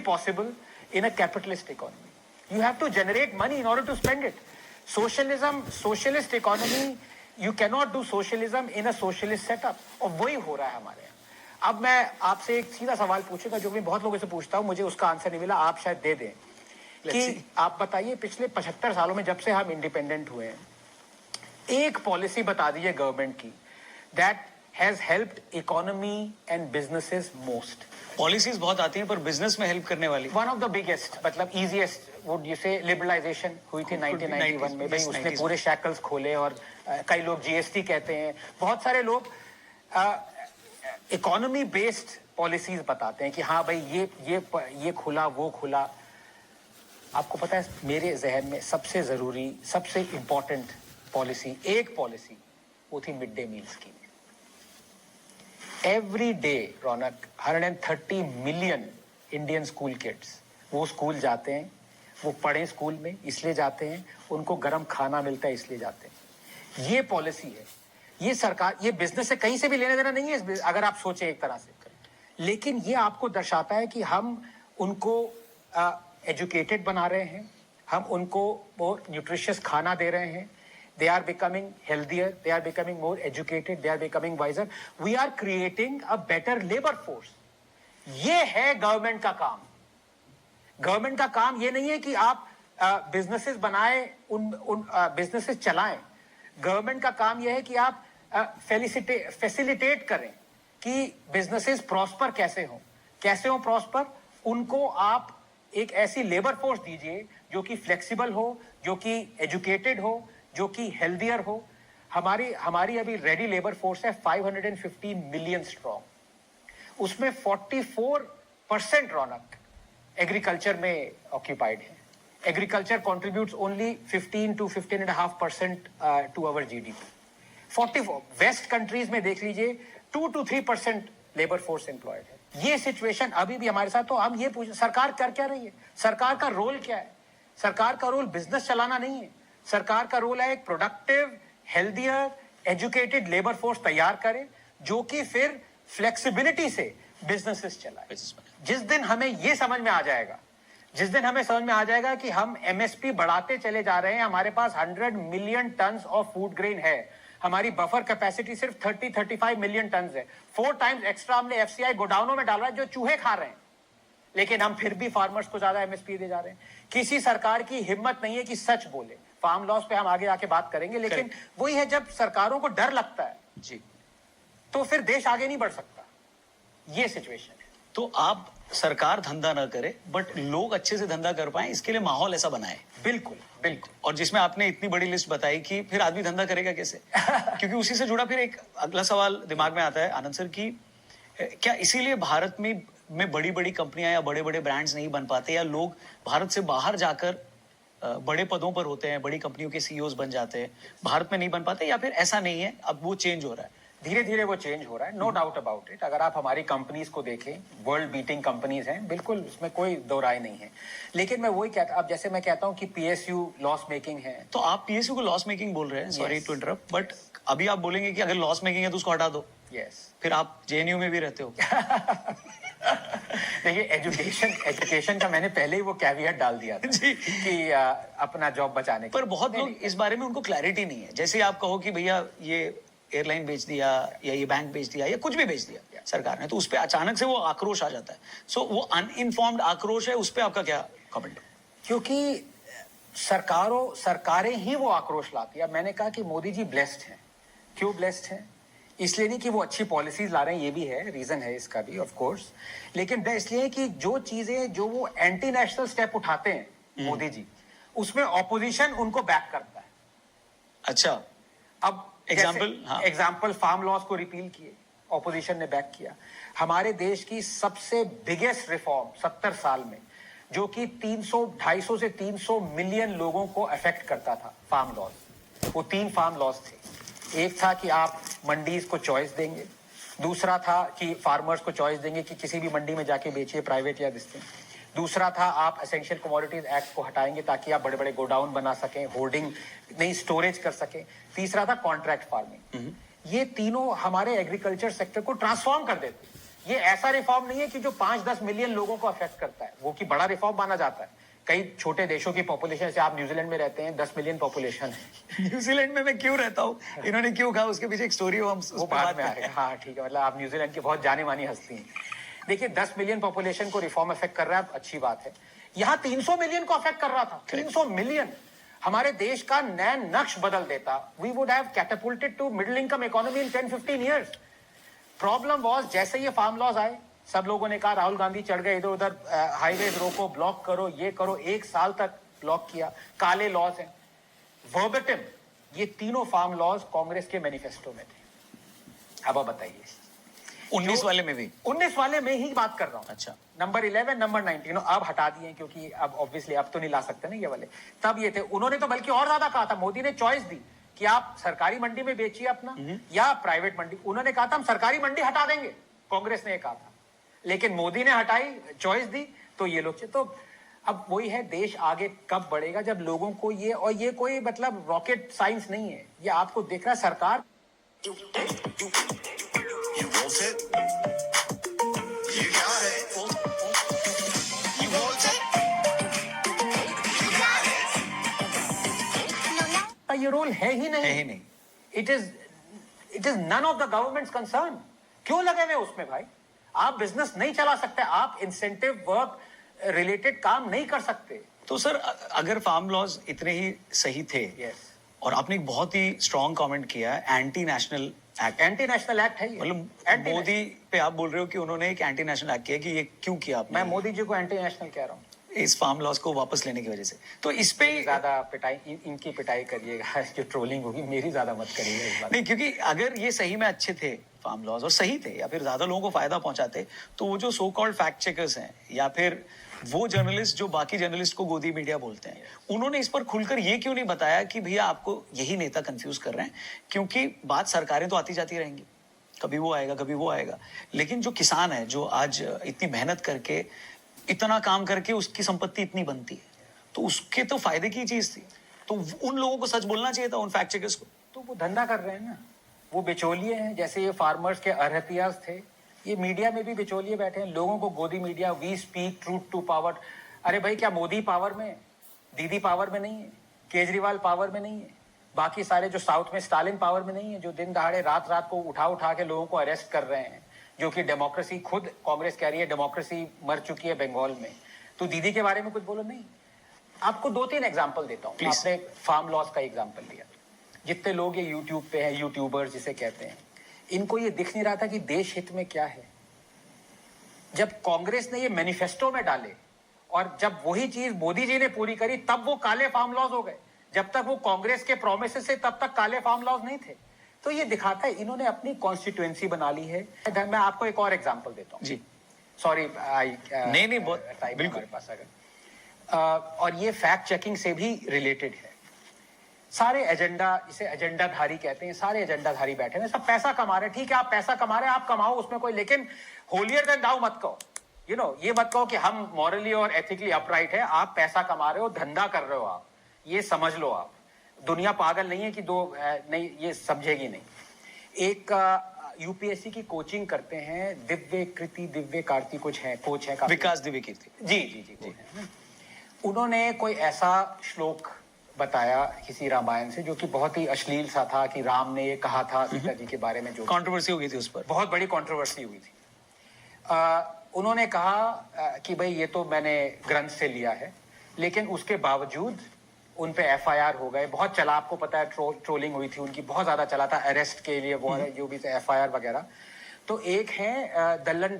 possible in a capitalist economy. You have to generate money in order to spend it. Socialist economy, you cannot do socialism in a socialist setup. और वही हो रहा है हमारे यहाँ. अब मैं आपसे एक सीधा सवाल पूछूंगा जो मैं बहुत लोगों से पूछता हूँ, मुझे उसका आंसर नहीं मिला, आप शायद दे दें. कि आप बताइए पिछले 75 सालों में जब से हम इंडिपेंडेंट हुए हैं, एक पॉलिसी बता दीजिए गवर्नमेंट की that has helped economy and businesses most. Policies बहुत आती हैं पर बिजनेस में हेल्प करने वाली वन ऑफ द बिगेस्ट, मतलब इजीएस्ट वुड यू से, लिबरलाइजेशन हुई थी 1991 में. भाई उसने पूरे शैकल्स खोले और कई लोग जीएसटी कहते हैं. बहुत सारे लोग इकोनॉमी बेस्ड पॉलिसीज बताते हैं कि हाँ भाई ये खुला वो खुला. आपको पता है मेरे जहन में सबसे जरूरी, सबसे इंपॉर्टेंट पॉलिसी, एक पॉलिसी, वो थी mid day meal scheme. Every day रौनक 130 मिलियन इंडियन स्कूल किड्स वो स्कूल जाते हैं. वो पढ़े स्कूल में इसलिए जाते हैं, उनको गर्म खाना मिलता है इसलिए जाते हैं. ये पॉलिसी है. ये सरकार, ये बिजनेस से कहीं से भी लेने देना नहीं है अगर आप सोचें एक तरह से. लेकिन ये आपको दर्शाता है कि हम उनको एजुकेटेड बना रहे हैं, हम उनको वो न्यूट्रिशियस खाना दे रहे हैं. They are becoming healthier, they are becoming more educated, they are becoming wiser. We are creating a better labor force. ये है गवर्नमेंट का काम. गवर्नमेंट का काम ये नहीं है कि आप बिजनेसेस बनाए, उन बिजनेसेस चलाएं. गवर्नमेंट का काम ये है कि आप फैसिलिटेट करें कि बिजनेसेस प्रॉस्पर कैसे हो प्रॉस्पर. उनको आप एक ऐसी लेबर फोर्स दीजिए जो कि फ्लेक्सिबल हो, जो कि एजुकेटेड हो, जो कि हेल्दियर हो. हमारी अभी रेडी लेबर फोर्स है 515 मिलियन स्ट्रॉन्ग. उसमें 44% रौनक एग्रीकल्चर में ऑक्यूपाइड है. Agriculture contributes only 15 to 15.5% to our GDP. 44 west countries में देख लीजिए 2 to 3% लेबर फोर्स एम्प्लॉयड है. ये सिचुएशन अभी भी हमारे साथ. तो हम ये पूछ, सरकार कर क्या रही है? सरकार का रोल क्या है? सरकार का रोल बिजनेस चलाना नहीं है. सरकार का रोल है एक productive, healthier, educated labour force तैयार करे जो कि फिर फ्लेक्सिबिलिटी से बिजनेसेस चलाए. जिस दिन हमें ये समझ में आ जाएगा, जिस दिन हमें समझ में आ जाएगा कि हम एमएसपी बढ़ाते चले जा रहे हैं, हमारे पास 100 million ton of food grain है, हमारी बफर कैपेसिटी सिर्फ 30-35 मिलियन टन है, 4 टाइम्स एक्स्ट्रा हमने एफसीआई गोडाउनों में डाला है जो चूहे खा रहे हैं, लेकिन हम फिर भी फार्मर्स को ज्यादा एमएसपी दे जा रहे हैं. किसी सरकार की हिम्मत नहीं है कि सच बोले. फार्म लॉस पे हम आगे आके बात करेंगे, लेकिन वही है, जब सरकारों को डर लगता है जी तो फिर देश आगे नहीं बढ़ सकता. ये सिचुएशन है. तो आप सरकार धंधा ना करे बट लोग अच्छे से धंधा कर पाए, इसके लिए माहौल ऐसा बनाए. बिल्कुल बिल्कुल. और जिसमें आपने इतनी बड़ी लिस्ट बताई कि फिर आदमी धंधा करेगा कैसे? क्योंकि उसी से जुड़ा फिर एक अगला सवाल दिमाग में आता है आनंद सर की, क्या इसीलिए भारत में बड़ी बड़ी कंपनियां या बड़े बड़े ब्रांड्स नहीं बन पाते, या लोग भारत से बाहर जाकर बड़े पदों पर होते हैं, बड़ी कंपनियों के सीईओज बन जाते हैं, भारत में नहीं बन पाते, या फिर ऐसा नहीं है, अब वो चेंज हो रहा है? धीरे धीरे वो चेंज हो रहा है, नो डाउट अबाउट इट. अगर आप हमारी कंपनीज को देखें, वर्ल्ड बीटिंग कंपनीज हैं, बिल्कुल, उसमें कोई दो राय नहीं है. लेकिन मैं वही कहता, अब जैसे मैं कहता हूं कि पीएसयू लॉस मेकिंग है, तो आप पीएसयू को लॉस मेकिंग बोल रहे हैं, सॉरी टू इंटरप्ट, बट अभी आप बोलेंगे कि अगर लॉस मेकिंग है तो उसको हटा दो. यस. फिर आप जेएनयू में भी रहते हो. देखिए, एजुकेशन का मैंने पहले ही वो कैवियट डाल दिया था जी कि अपना जॉब बचाने पर बहुत लोग इस बारे में, उनको क्लैरिटी नहीं है. जैसे आप कहो कि भैया ये एयरलाइन बेच दिया या ये बैंक बेच दिया या कुछ भी बेच दिया सरकार ने, तो उस पर अचानक से वो आक्रोश आ जाता है. सो वो अनइन्फॉर्म्ड आक्रोश है, उस पर आपका क्या कमेंट? क्योंकि सरकारें ही वो आक्रोश लाती है. मैंने कहा कि मोदी जी ब्लेस्ड हैं. क्यों ब्लेस्ड हैं? इसलिए नहीं कि वो अच्छी पॉलिसीज ला रहे हैं, ये भी है, रीजन है इसका भी ऑफ कोर्स, लेकिन इसलिए कि जो चीजें, जो वो एंटी नेशनल स्टेप उठाते हैं मोदी जी, उसमें ऑपोजिशन उनको बैक करता है. अच्छा, अब एग्जाम्पल फार्म लॉस को रिपील किए, ऑपोजिशन ने बैक किया. हमारे देश की सबसे बिगेस्ट रिफॉर्म 70 साल में, जो कि 250 से 300 मिलियन लोगों को अफेक्ट करता था, फार्म लॉस, वो 3 फार्म लॉस थे. एक था कि आप मंडीज को चॉइस देंगे, दूसरा था कि फार्मर्स को चॉइस देंगे कि किसी भी मंडी में जाके बेचिए, प्राइवेट या दिस थिंग. दूसरा था आप एसेंशियल कमोडिटीज एक्ट को हटाएंगे ताकि आप बड़े बड़े गोडाउन बना सकें, होर्डिंग नहीं, स्टोरेज कर सकें. तीसरा था कॉन्ट्रैक्ट फार्मिंग. ये तीनों हमारे एग्रीकल्चर सेक्टर को ट्रांसफॉर्म कर देते. ये ऐसा रिफॉर्म नहीं है कि जो 5-10 मिलियन लोगों को अफेक्ट करता है, वो कि बड़ा रिफॉर्म माना जाता है। कई छोटे देशों की पॉपुलेशन, से आप न्यूजीलैंड में रहते हैं, 10 मिलियन पॉपुलेशन है। न्यूजीलैंड में मैं क्यों रहता हूँ, इन्होंने क्यों कहा, उसके पीछे एक स्टोरी हो, हम उस वो पर बाद बात में करते आएगा। हैं। हाँ ठीक है, मतलब आप न्यूजीलैंड की बहुत जानी मानी हस्ती हैं। देखिए 10 मिलियन पॉपुलेशन को रिफॉर्म अफेक्ट कर रहा है, अच्छी बात है। यहाँ 300 मिलियन को अफेक्ट कर रहा था। 300 मिलियन हमारे देश का नया नक्श बदल देता। We would have catapulted to middle income economy in 10-15 years. Problem was, जैसे ये फार्म लॉज आए, सब लोगों ने कहा राहुल गांधी चढ़ गए इधर उधर, हाईवेज रोको, ब्लॉक करो, ये करो, 1 साल तक ब्लॉक किया। काले लॉज हैं वर्बेटिम, ये तीनों फार्म लॉज कांग्रेस के मैनिफेस्टो में थे। अब आप बताइए 19 वाले में भी? 19 वाले में ही बात कर रहा हूं। अच्छा, नंबर 11, नंबर 19 अब हटा दिए, क्योंकि अब ऑब्वियसली अब तो नहीं ला सकते ना ये वाले। तब ये थे, उन्होंने तो बल्कि और ज्यादा कहा था। मोदी ने चॉइस दी कि आप सरकारी मंडी में बेचिए अपना या प्राइवेट मंडी। उन्होंने कहा था हम सरकारी मंडी हटा देंगे, कांग्रेस ने कहा था, लेकिन मोदी ने हटाई, चॉइस दी, तो ये लोग। तो अब वही है, देश आगे कब बढ़ेगा जब लोगों को ये, और ये कोई मतलब रॉकेट साइंस नहीं है, ये आपको देख रहा है सरकार। You want it? You got it. You want it? You got it. का ये रोल है ही नहीं, है ही नहीं। It is none of the government's concern. क्यों लगे हुए उसमें भाई? आप बिजनेस नहीं चला सकते, आप इंसेंटिव वर्क रिलेटेड काम नहीं कर सकते। तो सर अगर फार्म लॉज इतने ही सही थे, यस, और आपने एक बहुत ही स्ट्रॉन्ग कमेंट किया है anti national act, anti national act है ये। मतलब Anti-national। मोदी पे आप बोल रहे हो कि उन्होंने एक एंटी नेशनल एक्ट किया, कि ये क्यों किया आपने? मैं मोदी जी को एंटी नेशनल कह रहा हूँ। इस फार्म लॉज को वापस लेने की वजह से। तो इस पे ज्यादा पिटाई, इनकी पिटाई करिएगा, जो ट्रोलिंग होगी मेरी ज्यादा मत करिएगा इस बार। नहीं, क्योंकि अगर ये सही में अच्छे थे फार्म लॉज, और सही थे, या फिर ज्यादा लोगों को फायदा पहुंचाते, तो वो जो सो कॉल्ड फैक्ट चेकर्स हैं, या फिर वो जर्नलिस्ट जो बाकी जर्नलिस्ट को गोदी मीडिया बोलते हैं, उन्होंने इस पर खुलकर ये क्यों नहीं बताया कि भैया आपको यही नेता कंफ्यूज कर रहे हैं? क्योंकि बात सरकारें तो आती जाती रहेंगी, कभी वो आएगा कभी वो आएगा, लेकिन जो किसान है, जो आज इतनी मेहनत करके, इतना काम करके उसकी संपत्ति इतनी बनती है, तो उसके तो फायदे की चीज थी। तो उन लोगों को सच बोलना चाहिए था, उन फैक्ट चेकर्स को। तो वो धंधा कर रहे हैं ना, वो बिचौलिए हैं। जैसे ये फार्मर्स के अरहतियाज थे, ये मीडिया में भी बिचौलिए बैठे हैं, लोगों को गोदी media, we speak truth to power. अरे भाई, क्या मोदी पावर में, दीदी पावर में नहीं है, केजरीवाल पावर में नहीं है, बाकी सारे जो साउथ में स्टालिन पावर में नहीं है, जो दिन दहाड़े रात रात को उठा उठा के लोगों को अरेस्ट कर रहे हैं, जो कि डेमोक्रेसी, खुद कांग्रेस कह रही है डेमोक्रेसी मर चुकी है बंगाल में। तो दीदी के बारे में कुछ बोलो नहीं। आपको 2-3 एग्जाम्पल देता हूँ। Please. आपने फार्म लॉस का एग्जाम्पल लिया, जितने लोग ये यूट्यूब पे हैं, यूट्यूबर्स जिसे कहते हैं, इनको ये दिख नहीं रहा था कि देश हित में क्या है। जब कांग्रेस ने ये मैनिफेस्टो में डाले और जब वही चीज मोदी जी ने पूरी करी, तब वो काले फार्म लॉज हो गए। जब तक वो कांग्रेस के प्रोमिस से, तब तक काले फार्म लॉज नहीं थे। तो ये दिखाता है इन्होंने अपनी कॉन्स्टिट्यूएंसी बना ली है। मैं आपको एक और एग्जाम्पल देता हूँ जी, सॉरी। नहीं, बहुत बिल्कुल। पास और ये फैक्ट चेकिंग से भी रिलेटेड है। सारे एजेंडा, इसे एजेंडाधारी कहते हैं, सारे एजेंडाधारी बैठे हैं, सब पैसा कमा रहे हैं। ठीक है, आप पैसा कमा रहे हैं, आप कमाओ उसमें कोई, लेकिन होलियर देन दाऊ मत कहो। ये मत कहो कि हम मॉरली और एथिकली अपराइट है। आप पैसा कमा रहे हो, धंधा कर रहे हो, आप ये समझ लो। आप दुनिया पागल नहीं है कि नहीं, ये समझेगी नहीं। एक यूपीएससी की कोचिंग करते हैं, दिव्य कार्ती कुछ है, कोच है, विकास दिव्य कीर्ति जी जी जी, जी। उन्होंने कोई ऐसा श्लोक बताया किसी रामायण से, जो कि बहुत ही अश्लील सा था, कि राम ने ये कहा था सीता जी के बारे में, जो कंट्रोवर्सी हो गई थी उस पर, बहुत बड़ी कंट्रोवर्सी हुई थी। उन्होंने कहा कि भाई ये तो मैंने ग्रंथ से लिया है, लेकिन उसके बावजूद उन पे एफआईआर हो गए। बहुत चला, आपको पता है, ट्रोलिंग हुई थी उनकी, बहुत ज्यादा चला था, अरेस्ट के लिए वो जो भी एफआईआर वगैरह। तो एक है Dallan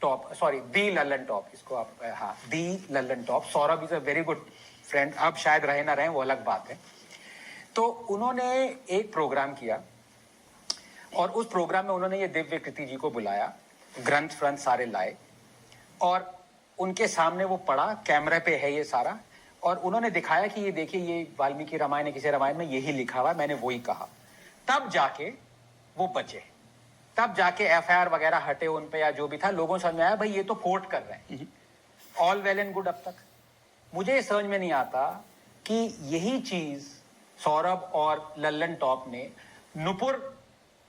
top, sorry the Lallan top, इसको आप, हाँ, the Lallan top. Saurabh is a very good friend, अब शायद रहे ना रहे वो अलग बात है। तो उन्होंने एक प्रोग्राम किया और उस प्रोग्राम में उन्होंने ये दिव्य कृति जी को बुलाया, ग्रंथ फ्रंथ सारे लाए और उनके सामने वो पढ़ा, कैमरे पे है ये सारा, और उन्होंने दिखाया कि ये देखिए, ये वाल्मीकि रामायण है, किसी रामायण में यही लिखा हुआ है, मैंने वही कहा। तब जाके वो बचे, तब जाके एफआईआर वगैरह हटे उन पे, या जो भी था, लोगों समझ में आया भाई ये तो कोर्ट कर रहे हैं। All well and good. अब तक मुझे समझ में नहीं आता कि यही चीज सौरभ और लल्लन टॉप ने नुपुर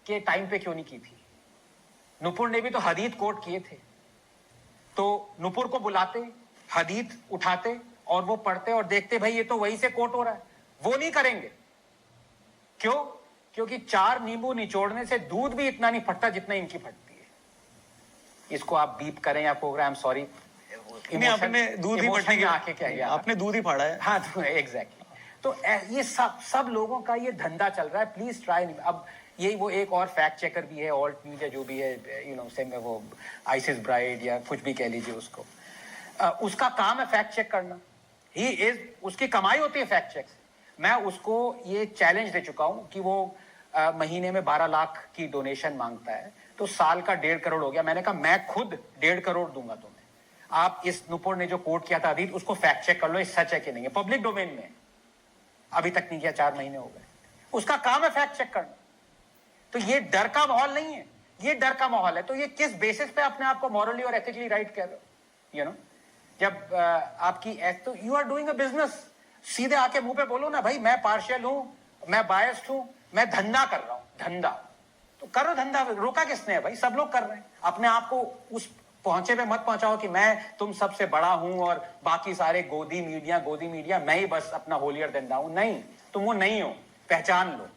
के टाइम पे क्यों नहीं की थी। नुपुर ने भी तो हदीद कोट किए थे, तो नुपुर को बुलाते, हदीद उठाते और वो पढ़ते और देखते भाई ये तो वही से कोट हो रहा है। वो नहीं करेंगे। क्यों? क्योंकि 4 नींबू निचोड़ने से दूध भी इतना नहीं फटता जितना इनकी फटती है। इसको आप बीप करें या प्रोग्राम, सॉरी, नहीं, आपने दूध ही फटने के आके क्या यार? आपने दूध ही फाड़ा है। हाँ, तो एग्जैक्टली। तो ये सब लोगों का ये धंधा चल रहा है। Please try. अब यही वो एक और फैक्ट चेकर भी है, ऑल्ट मीडिया जो भी है, सेम में वो आइसिस ब्राइड या कुछ भी कह लीजिए उसको, उसका काम है फैक्ट चेक करना। ही इज, उसकी कमाई होती है फैक्ट चेक से। मैं उसको ये चैलेंज दे चुका हूं कि वो महीने में 12 लाख की डोनेशन मांगता है, तो साल का 1.5 करोड़ हो गया। मैंने कहा मैं खुद 1.5 करोड़ दूंगा तुम्हें। आप इस नुपुर ने जो कोट किया था अदीत, उसको फैक्ट चेक कर लो, ये सच है कि नहीं है। पब्लिक डोमेन में अभी तक नहीं किया, 4 महीने हो गए। उसका काम है फैक्ट चेक करना। तो ये डर का माहौल नहीं है, ये डर का माहौल है। तो ये किस बेसिस पे अपने आप को मॉरली और एथिकली राइट कह रहे हो? जब आपकी, तो you are doing a business. सीधे आके मुंह पे बोलो ना भाई, मैं पार्शियल हूं, मैं बायस्ड हूं, मैं धंधा कर रहा हूं। धंधा तो करो, धंधा रोका किसने है भाई? सब लोग कर रहे हैं। अपने आप को उस पहुंचे पे मत पहुंचाओ कि मैं तुम सबसे बड़ा हूं और बाकी सारे गोदी मीडिया, मैं ही बस अपना होलियर धंधा हूं। नहीं, तुम वो नहीं हो, पहचान लो।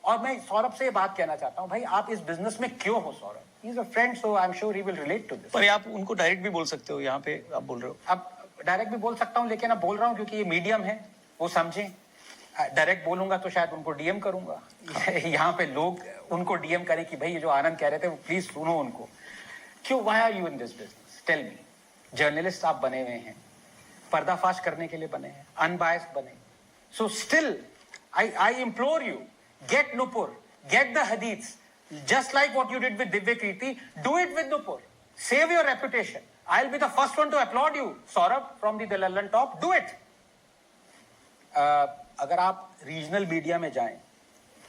और मैं सौरभ से ये बात कहना चाहता हूं, भाई आप इस बिजनेस में क्यों हो? Saurabh, he is a friend, so I am sure he will relate to this. पर आप उनको डायरेक्ट भी बोल सकते हो, यहाँ पे आप बोल रहे हो। अब डायरेक्ट भी बोल सकता हूं, लेकिन अब बोल रहा हूं क्योंकि ये मीडियम है, वो समझें। डायरेक्ट बोलूंगा तो शायद उनको डीएम करूंगा। यहाँ पे लोग उनको डीएम करें कि भाई ये जो आनंद कह रहे थे वो प्लीज सुनो उनको। क्यों? Why are you in this business? Tell me. Journalist आप बने हुए हैं, पर्दाफाश करने के लिए बने हैं, अनबायस्ड बने। So still I implore you, get Nupur, get the hadiths, just like what you did with Divya Kirti, do it with Nupur. Save your reputation. I'll be the first one to applaud you, Saurabh, from the London top. Do it. अगर आप regional media में जाएं,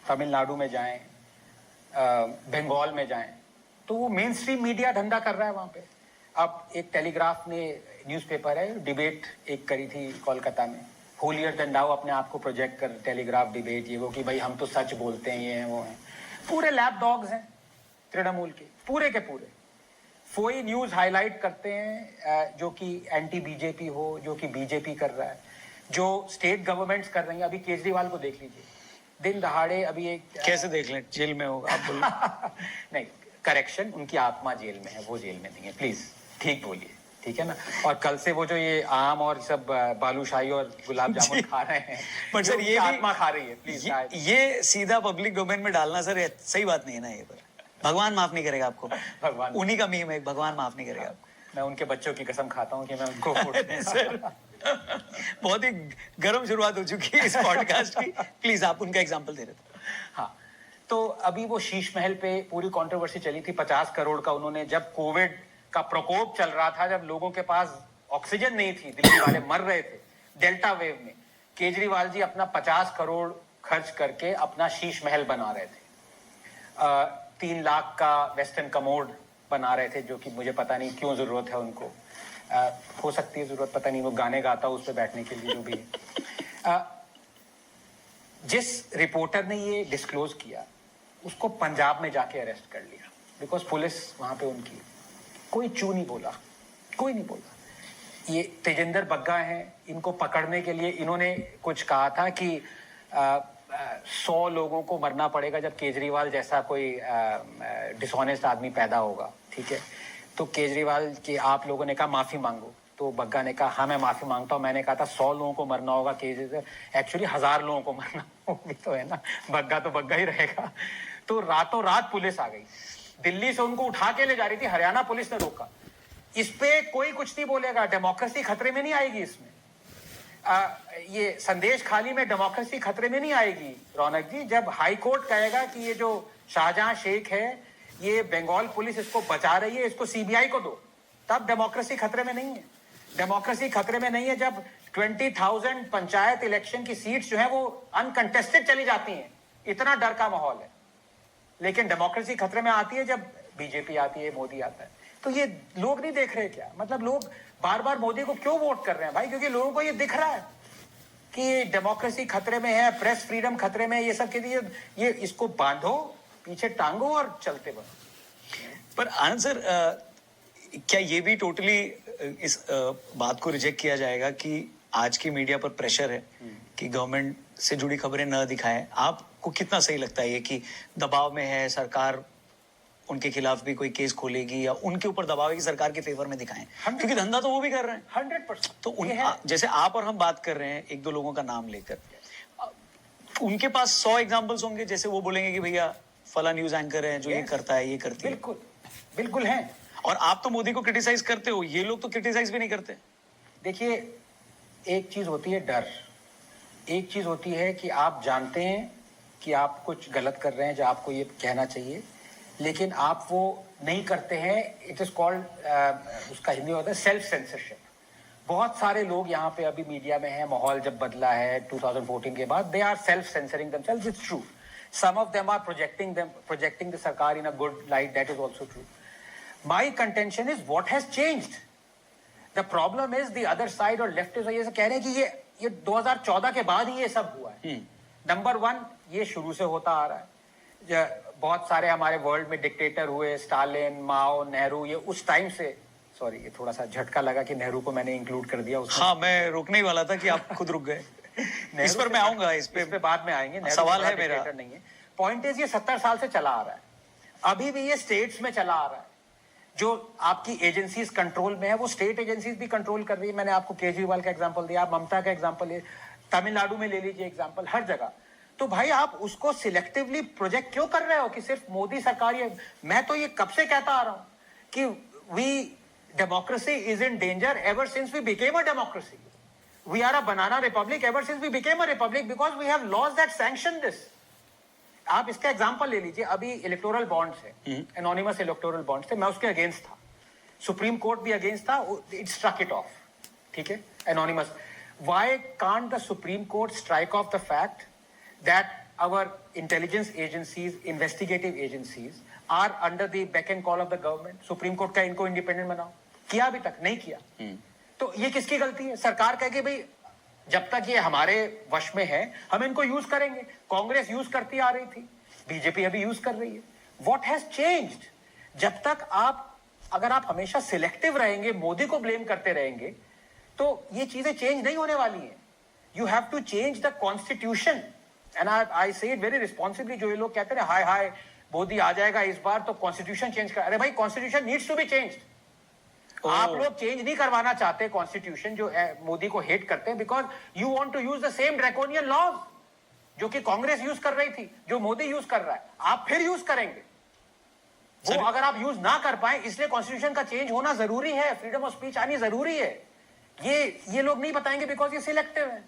तमिलनाडु में जाएं, बंगाल में जाएं, तो वो मेन स्ट्रीम मीडिया धंधा कर रहा है वहां पे। अब एक टेलीग्राफ ने न्यूज़पेपर है, डिबेट एक करी थी कोलकाता में, होलियर दंडाओ अपने आप को प्रोजेक्ट कर, टेलीग्राफ डिबेट ये वो, कि भाई हम तो सच बोलते हैं, ये हैं वो हैं। पूरे लैप डॉग्स हैं तृणमूल के, पूरे के पूरे। कोई न्यूज हाईलाइट करते हैं जो कि एंटी बीजेपी हो, जो कि बीजेपी कर रहा है, जो स्टेट गवर्नमेंट्स कर रही हैं। अभी केजरीवाल को देख लीजिए, दिन दहाड़े अभी एक, कैसे देख लें, जेल में होगा आप बोलो। नहीं, करेक्शन, उनकी आत्मा जेल में है, वो जेल में नहीं है। प्लीज ठीक बोलिए, ठीक है ना? और कल से वो जो ये आम और सब बालूशाही और गुलाब जामुन खा रहे हैं, पर सर ये आत्मा खा रही है। प्लीज ये सीधा पब्लिक डोमेन में डालना सर सही बात नहीं है ना। ये पर भगवान माफ नहीं करेगा आपको। भगवान, उन्हीं का मीम है, भगवान माफ नहीं करेगा आपको। मैं उनके बच्चों की कसम खाता हूँ कि मैं उनको सर बहुत ही गर्म शुरुआत हो चुकी है इस पॉडकास्ट की। प्लीज आप उनका एग्जांपल दे रहे थे। हाँ, तो अभी वो शीश महल पे पूरी कंट्रोवर्सी चली थी, 50 करोड़ का उन्होंने, जब कोविड का प्रकोप चल रहा था, जब लोगों के पास ऑक्सीजन नहीं थी, दिल्ली वाले मर रहे थे डेल्टा वेव में, केजरीवाल जी अपना 50 करोड़ खर्च करके अपना शीश महल बना रहे थे। 3 लाख का वेस्टर्न कमोड बना रहे थे, जो कि मुझे पता नहीं क्यों जरूरत है उनको। हो सकती है जरूरत, पता नहीं, वो गाने गाता उस पर बैठने के लिए, जो भी है। जिस रिपोर्टर ने ये डिस्क्लोज किया उसको पंजाब में जाके अरेस्ट कर लिया, बिकॉज पुलिस वहां पे उनकी, कोई चू नहीं बोला, कोई नहीं बोला। ये तेजिंदर बग्गा हैं, इनको पकड़ने के लिए इन्होंने कुछ कहा था कि 100 लोगों को मरना पड़ेगा जब केजरीवाल जैसा कोई डिसऑनेस्ट आदमी पैदा होगा, ठीक है? तो केजरीवाल के आप लोगों ने कहा माफी मांगो, तो बग्गा ने कहा हाँ मैं माफी मांगता हूँ। मैंने कहा था 100 लोगों को मरना होगा, केजरीवाल एक्चुअली 1000 लोगों को मरना होगी, तो है ना, बग्गा तो बग्गा ही रहेगा। तो रातों रात पुलिस आ गई, दिल्ली से उनको उठा के ले जा रही थी, हरियाणा पुलिस ने रोका। इस पे कोई कुछ नहीं बोलेगा, डेमोक्रेसी खतरे में नहीं आएगी इसमें। ये संदेश खाली में डेमोक्रेसी खतरे में नहीं आएगी रौनक जी, जब हाई कोर्ट कहेगा कि ये जो शाहजहां शेख है, ये बंगाल पुलिस इसको बचा रही है, इसको सीबीआई को दो, तब डेमोक्रेसी खतरे में नहीं है। डेमोक्रेसी खतरे में नहीं है जब 20,000 पंचायत इलेक्शन की सीट्स जो है वो अनकंटेस्टेड चली जाती हैं, इतना डर का माहौल है। लेकिन डेमोक्रेसी खतरे में आती है जब बीजेपी आती है, मोदी आता है। तो ये लोग नहीं देख रहे क्या? मतलब लोग बार बार मोदी को क्यों वोट कर रहे हैं भाई? क्योंकि लोगों को ये दिख रहा है कि डेमोक्रेसी खतरे में है, प्रेस फ्रीडम खतरे में है, ये सब के लिए ये इसको बांधो, पीछे टांगो और चलते बनो। पर आनंद सर, क्या ये भी टोटली इस बात को रिजेक्ट किया जाएगा कि आज की मीडिया पर प्रेशर है कि गवर्नमेंट से जुड़ी खबरें न दिखाएं? आपको कितना सही लगता है ये कि दबाव में है सरकार, उनके खिलाफ भी कोई केस खोलेगी या उनके ऊपर दबाव है कि सरकार के फेवर में दिखाएं? क्योंकि धंधा तो वो भी कर रहे हैं। 100%। तो जैसे आप और हम बात कर रहे हैं एक दो लोगों का नाम लेकर, उनके पास 100 एग्जांपल्स होंगे, जैसे वो बोलेंगे कि भैया फला न्यूज एंकर है जो ये करता है, ये करती है। बिल्कुल बिल्कुल है। और आप तो मोदी को क्रिटिसाइज करते हो, ये लोग तो क्रिटिसाइज भी नहीं करते। देखिए, एक चीज होती है डर, एक चीज होती है कि आप जानते हैं कि आप कुछ गलत कर रहे हैं जो आपको ये कहना चाहिए, लेकिन आप वो नहीं करते हैं। इट इज कॉल्ड, उसका हिंदी होता है सेल्फ सेंसरशिप। बहुत सारे लोग यहाँ पे अभी मीडिया में हैं, माहौल जब बदला है 2014 के बाद, they are self censoring themselves. It's true. Some of them are projecting the sarkar in a good light, that is also true. My contention is what has changed. The problem is the other side और left ये कह रहे हैं कि ये 2014 के बाद ही ये सब हुआ है। नंबर 1, ये शुरू से होता आ रहा है। बहुत सारे हमारे वर्ल्ड में डिक्टेटर हुए, स्टालिन, माओ, नेहरू, ये उस टाइम से। सॉरी, ये थोड़ा सा झटका लगा कि नेहरू को मैंने इंक्लूड कर दिया उसमें। हाँ, मैं रोकने ही वाला था कि आप खुद रुक गए। इस पर मैं आऊंगा, इस पे बाद में आएंगे। सवाल है मेरा। नहीं है, पॉइंट इज ये 70 साल से चला आ रहा है, अभी भी ये स्टेट्स में चला आ रहा है। जो आपकी एजेंसीज कंट्रोल में है वो स्टेट एजेंसीज भी कंट्रोल कर रही है। मैंने आपको केजरीवाल का एग्जांपल दिया, आप ममता का एग्जांपल है, तमिलनाडु में ले लीजिए एग्जांपल, हर जगह। तो भाई आप उसको सिलेक्टिवली प्रोजेक्ट क्यों कर रहे हो कि सिर्फ मोदी सरकार ये? मैं तो ये कब से कहता आ रहा हूं कि we democracy is in danger ever since we became a democracy. We are a banana republic ever since we became a republic because we have laws that sanction this. आप इसका एग्जांपल ले लीजिए, अभी इलेक्टोरल बॉन्ड्स है, anonymous electoral bonds थे, मैं उसके against था, सुप्रीम कोर्ट भी अगेंस्ट था, इट स्ट्रक इट ऑफ। ठीक है, anonymous. Why can't the supreme court strike off the fact that our intelligence agencies, investigative agencies are under the beck and call of the government? Supreme court का इनको independent बनाओ। किया अभी तक नहीं किया। तो ये किसकी गलती है? सरकार कहे कि भाई जब तक ये हमारे वश में है हम इनको यूज करेंगे। कांग्रेस यूज करती आ रही थी, बीजेपी अभी यूज कर रही है। What has changed? जब तक अगर आप हमेशा सिलेक्टिव रहेंगे, मोदी को ब्लेम करते रहेंगे, तो ये चीजें चेंज नहीं होने वाली है। You have to change the constitution. And I say it very responsibly. जो ये लोग कहते हैं हाय हाय मोदी आ जाएगा इस बार तो कॉन्स्टिट्यूशन चेंज कर, अरे भाई constitution needs to be changed. आप लोग चेंज नहीं करवाना चाहते कॉन्स्टिट्यूशन, जो मोदी को हेट करते हैं, because you want to use the same draconian laws जो कि कांग्रेस यूज कर रही थी, जो मोदी यूज कर रहा है, आप फिर यूज करेंगे। वो अगर आप यूज ना कर पाए, इसलिए कॉन्स्टिट्यूशन का चेंज होना जरूरी है, फ्रीडम ऑफ स्पीच आनी जरूरी है। ये लोग नहीं बताएंगे बिकॉज ये सिलेक्टिव है।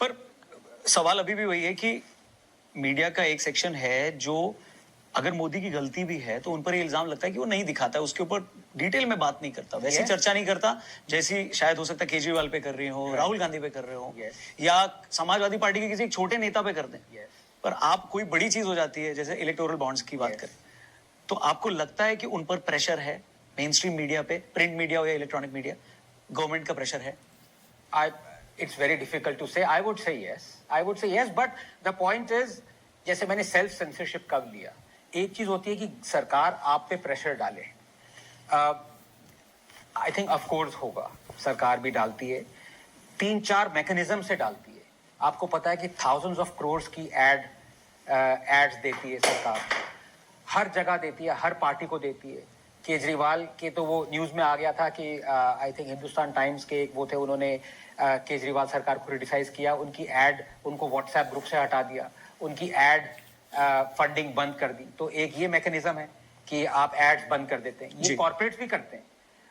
पर सवाल अभी भी वही है कि मीडिया का एक सेक्शन है जो अगर मोदी की गलती भी है तो उन पर ये इल्जाम लगता है कि वो नहीं दिखाता है, उसके ऊपर डिटेल में बात नहीं करता, वैसी चर्चा नहीं करता जैसी शायद हो सकता है केजरीवाल पे कर रही हो, राहुल गांधी पे कर रहे हो, या समाजवादी पार्टी के किसी एक छोटे नेता पे कर दें। पर आप कोई बड़ी चीज हो जाती है, जैसे इलेक्टोरल बॉन्ड्स की बात करें, तो आपको लगता है कि उन पर प्रेशर है मेन स्ट्रीम मीडिया पे, प्रिंट मीडिया हो या इलेक्ट्रॉनिक मीडिया, गवर्नमेंट का प्रेशर है? It's very difficult to say. I would say yes. But the point is, जैसे मैंने सेल्फ सेंसरशिप कब लिया, एक चीज होती है कि सरकार आप पे प्रेशर डाले। आई थिंक ऑफ कोर्स होगा, सरकार भी डालती है, 3-4 मैकेनिज्म से डालती है। आपको पता है कि थाउजेंड्स ऑफ करोड़ की एड्स देती है सरकार, हर जगह देती है, हर पार्टी को देती है। केजरीवाल के तो वो न्यूज में आ गया था कि आई थिंक हिंदुस्तान टाइम्स के एक वो थे, उन्होंने केजरीवाल सरकार को क्रिटिसाइज किया, उनकी एड उनको व्हाट्सएप ग्रुप से हटा दिया, उनकी एड फंडिंग बंद कर दी। तो एक ये मैकेनिज्म है कि आप एड्स बंद कर देते हैं, ये कॉर्पोरेट्स भी करते हैं।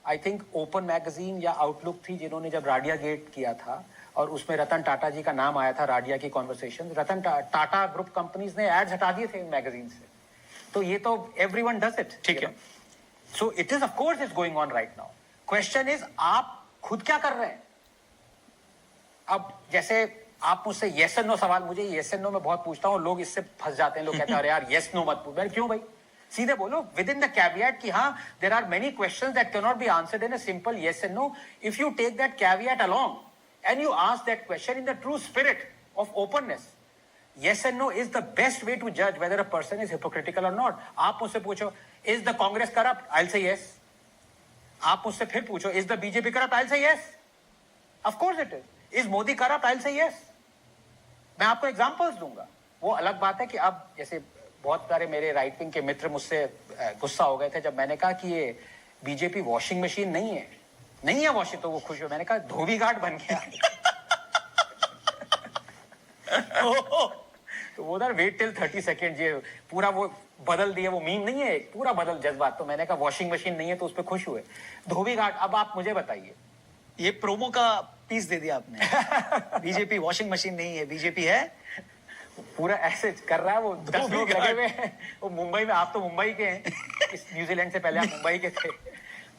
आई थिंक ओपन मैगजीन या आउटलुक थी जिन्होंने जब राडिया गेट किया था और उसमें रतन टाटा जी का नाम आया था, राडिया की conversation, Ratan Tata group companies ने एड्स हटा दिए थे मैगजीन से। तो ये तो एवरीवन डज इट, ठीक है। So it is of course is going on right now. Question is आप खुद क्या कर रहे हैं? अब जैसे आप मुझसे येस एंड नो सवाल, मुझे येस एंड नो में बहुत पूछता हूँ, लोग इससे फंस जाते हैं, लोग कहते हैं अरे यार येस नो मत पूछ। मैं क्यों भाई, सीधे बोलो विद इन द कैवियट कि हाँ there are many questions that can not be answered in a simple yes and no. If you take that caveat along and you ask that question in the true spirit of openness, yes and no is the best way to judge whether a person is hypocritical or not. आप मुझसे पूछो is the Congress corrupt? I will say yes. आप मुझसे फिर पूछो, is the BJP corrupt? I will say yes. Of course it is. Is Modi corrupt? I will say yes. मैं आपको examples दूंगा. वो अलग बात है कि अब जैसे बहुत सारे मेरे राइट विंग के मित्र मुझसे गुस्सा हो गए थे जब मैंने कहा कि ये बीजेपी वॉशिंग मशीन नहीं है. नहीं है वॉशिंग, तो वो खुश हुए. मैंने कहा धोबी घाट बन गया. तो वो उधर वेट टिल 30 सेकेंड, ये पूरा वो बदल दिया. वो मीम नहीं है, पूरा बदल जज्बात. तो मैंने कहा वॉशिंग मशीन नहीं है, तो उस पर खुश हुए. धोबी घाट. अब आप मुझे बताइए, ये प्रोमो का पीस दे दिया आपने. बीजेपी वॉशिंग मशीन नहीं है, बीजेपी है. पूरा ऐसे कर रहा है वो. 10 लोग लगे हुए हैं. वो मुंबई में, आप तो मुंबई के हैं, इस न्यूजीलैंड से पहले आप मुंबई के थे.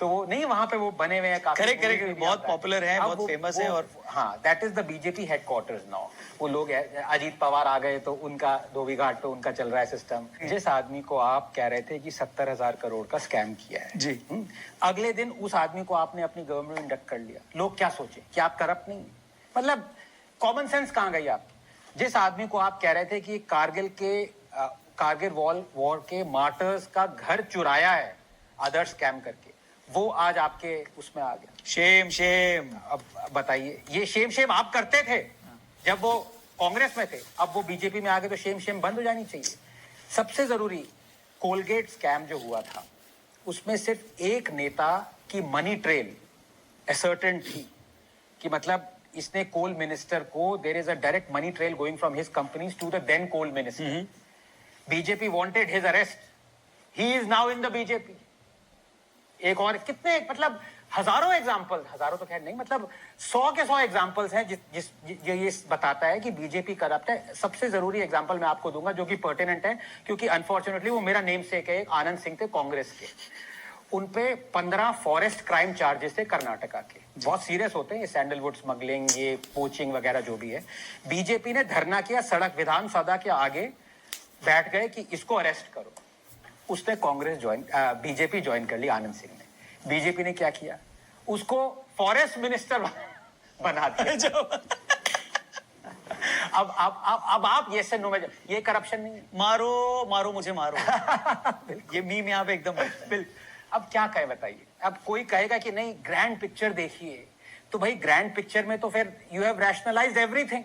तो वो नहीं, वहां पे वो बने हुए हैं काफी. करेक्ट करेक्ट, बहुत पॉपुलर है, बहुत फेमस है. और हाँ, that is the BJP headquarters now. वो लोग अजीत पवार आ गए तो उनका धोबी घाट पे उनका चल रहा है सिस्टम. जिस आदमी को आप कह रहे थे कि 70,000 करोड़ का स्कैम किया है जी, अगले दिन उस आदमी को आपने अपनी गवर्नमेंट में इंडक्ट कर लिया. लोग क्या सोचे कि आप करप्ट नहीं? मतलब कॉमन सेंस कहाँ गई आपकी? जिस आदमी को आप कह रहे थे कि कारगिल वॉर के मार्टर्स का घर चुराया है अदर स्कैम करके, वो आज आपके उसमें आ गया. Shem Shem. अब बताइए, ये शेम आप करते थे जब वो कांग्रेस में थे. अब वो बीजेपी में आ गए तो शेम बंद हो जानी चाहिए. सबसे जरूरी, कोलगेट स्कैम जो हुआ था उसमें सिर्फ एक नेता की मनी ट्रेल असर्टेन थी कि मतलब इसने कोल मिनिस्टर को, there is a direct money trail going from his companies to the then coal minister. BJP wanted his arrest. He is now in the BJP. एक और कितने, मतलब हजारों एग्जाम्पल, हजारों तो खैर नहीं, मतलब 100 के 100 एग्जाम्पल्स हैं जो ये बताता है कि बीजेपी करप्ट है. सबसे जरूरी एग्जाम्पल मैं आपको दूंगा जो कि पर्टिनेंट है, क्योंकि अनफॉर्चुनेटली वो मेरा नेम सेक है. आनंद सिंह थे कांग्रेस के. उन पे 15 फॉरेस्ट क्राइम चार्जेस थे कर्नाटका के. बहुत सीरियस होते हैं ये, सैंडलवुड स्मगलिंग, ये पोचिंग वगैरह जो भी है. बीजेपी ने धरना किया सड़क, विधानसभा के आगे बैठ गए कि इसको अरेस्ट करो. उसने बीजेपी ज्वाइन कर ली आनंद सिंह ने. बीजेपी ने क्या किया? उसको फॉरेस्ट मिनिस्टर बना दिया. अब आप ये से नो में, ये करप्शन नहीं है? मारो मारो मुझे मारो. ये मीम यहाँ पे एकदम बिल्कुल. अब क्या कहे बताइए? अब कोई कहेगा कि नहीं ग्रैंड पिक्चर देखिए, तो भाई ग्रैंड पिक्चर में तो फिर यू हैव रैशनलाइज्ड एवरीथिंग.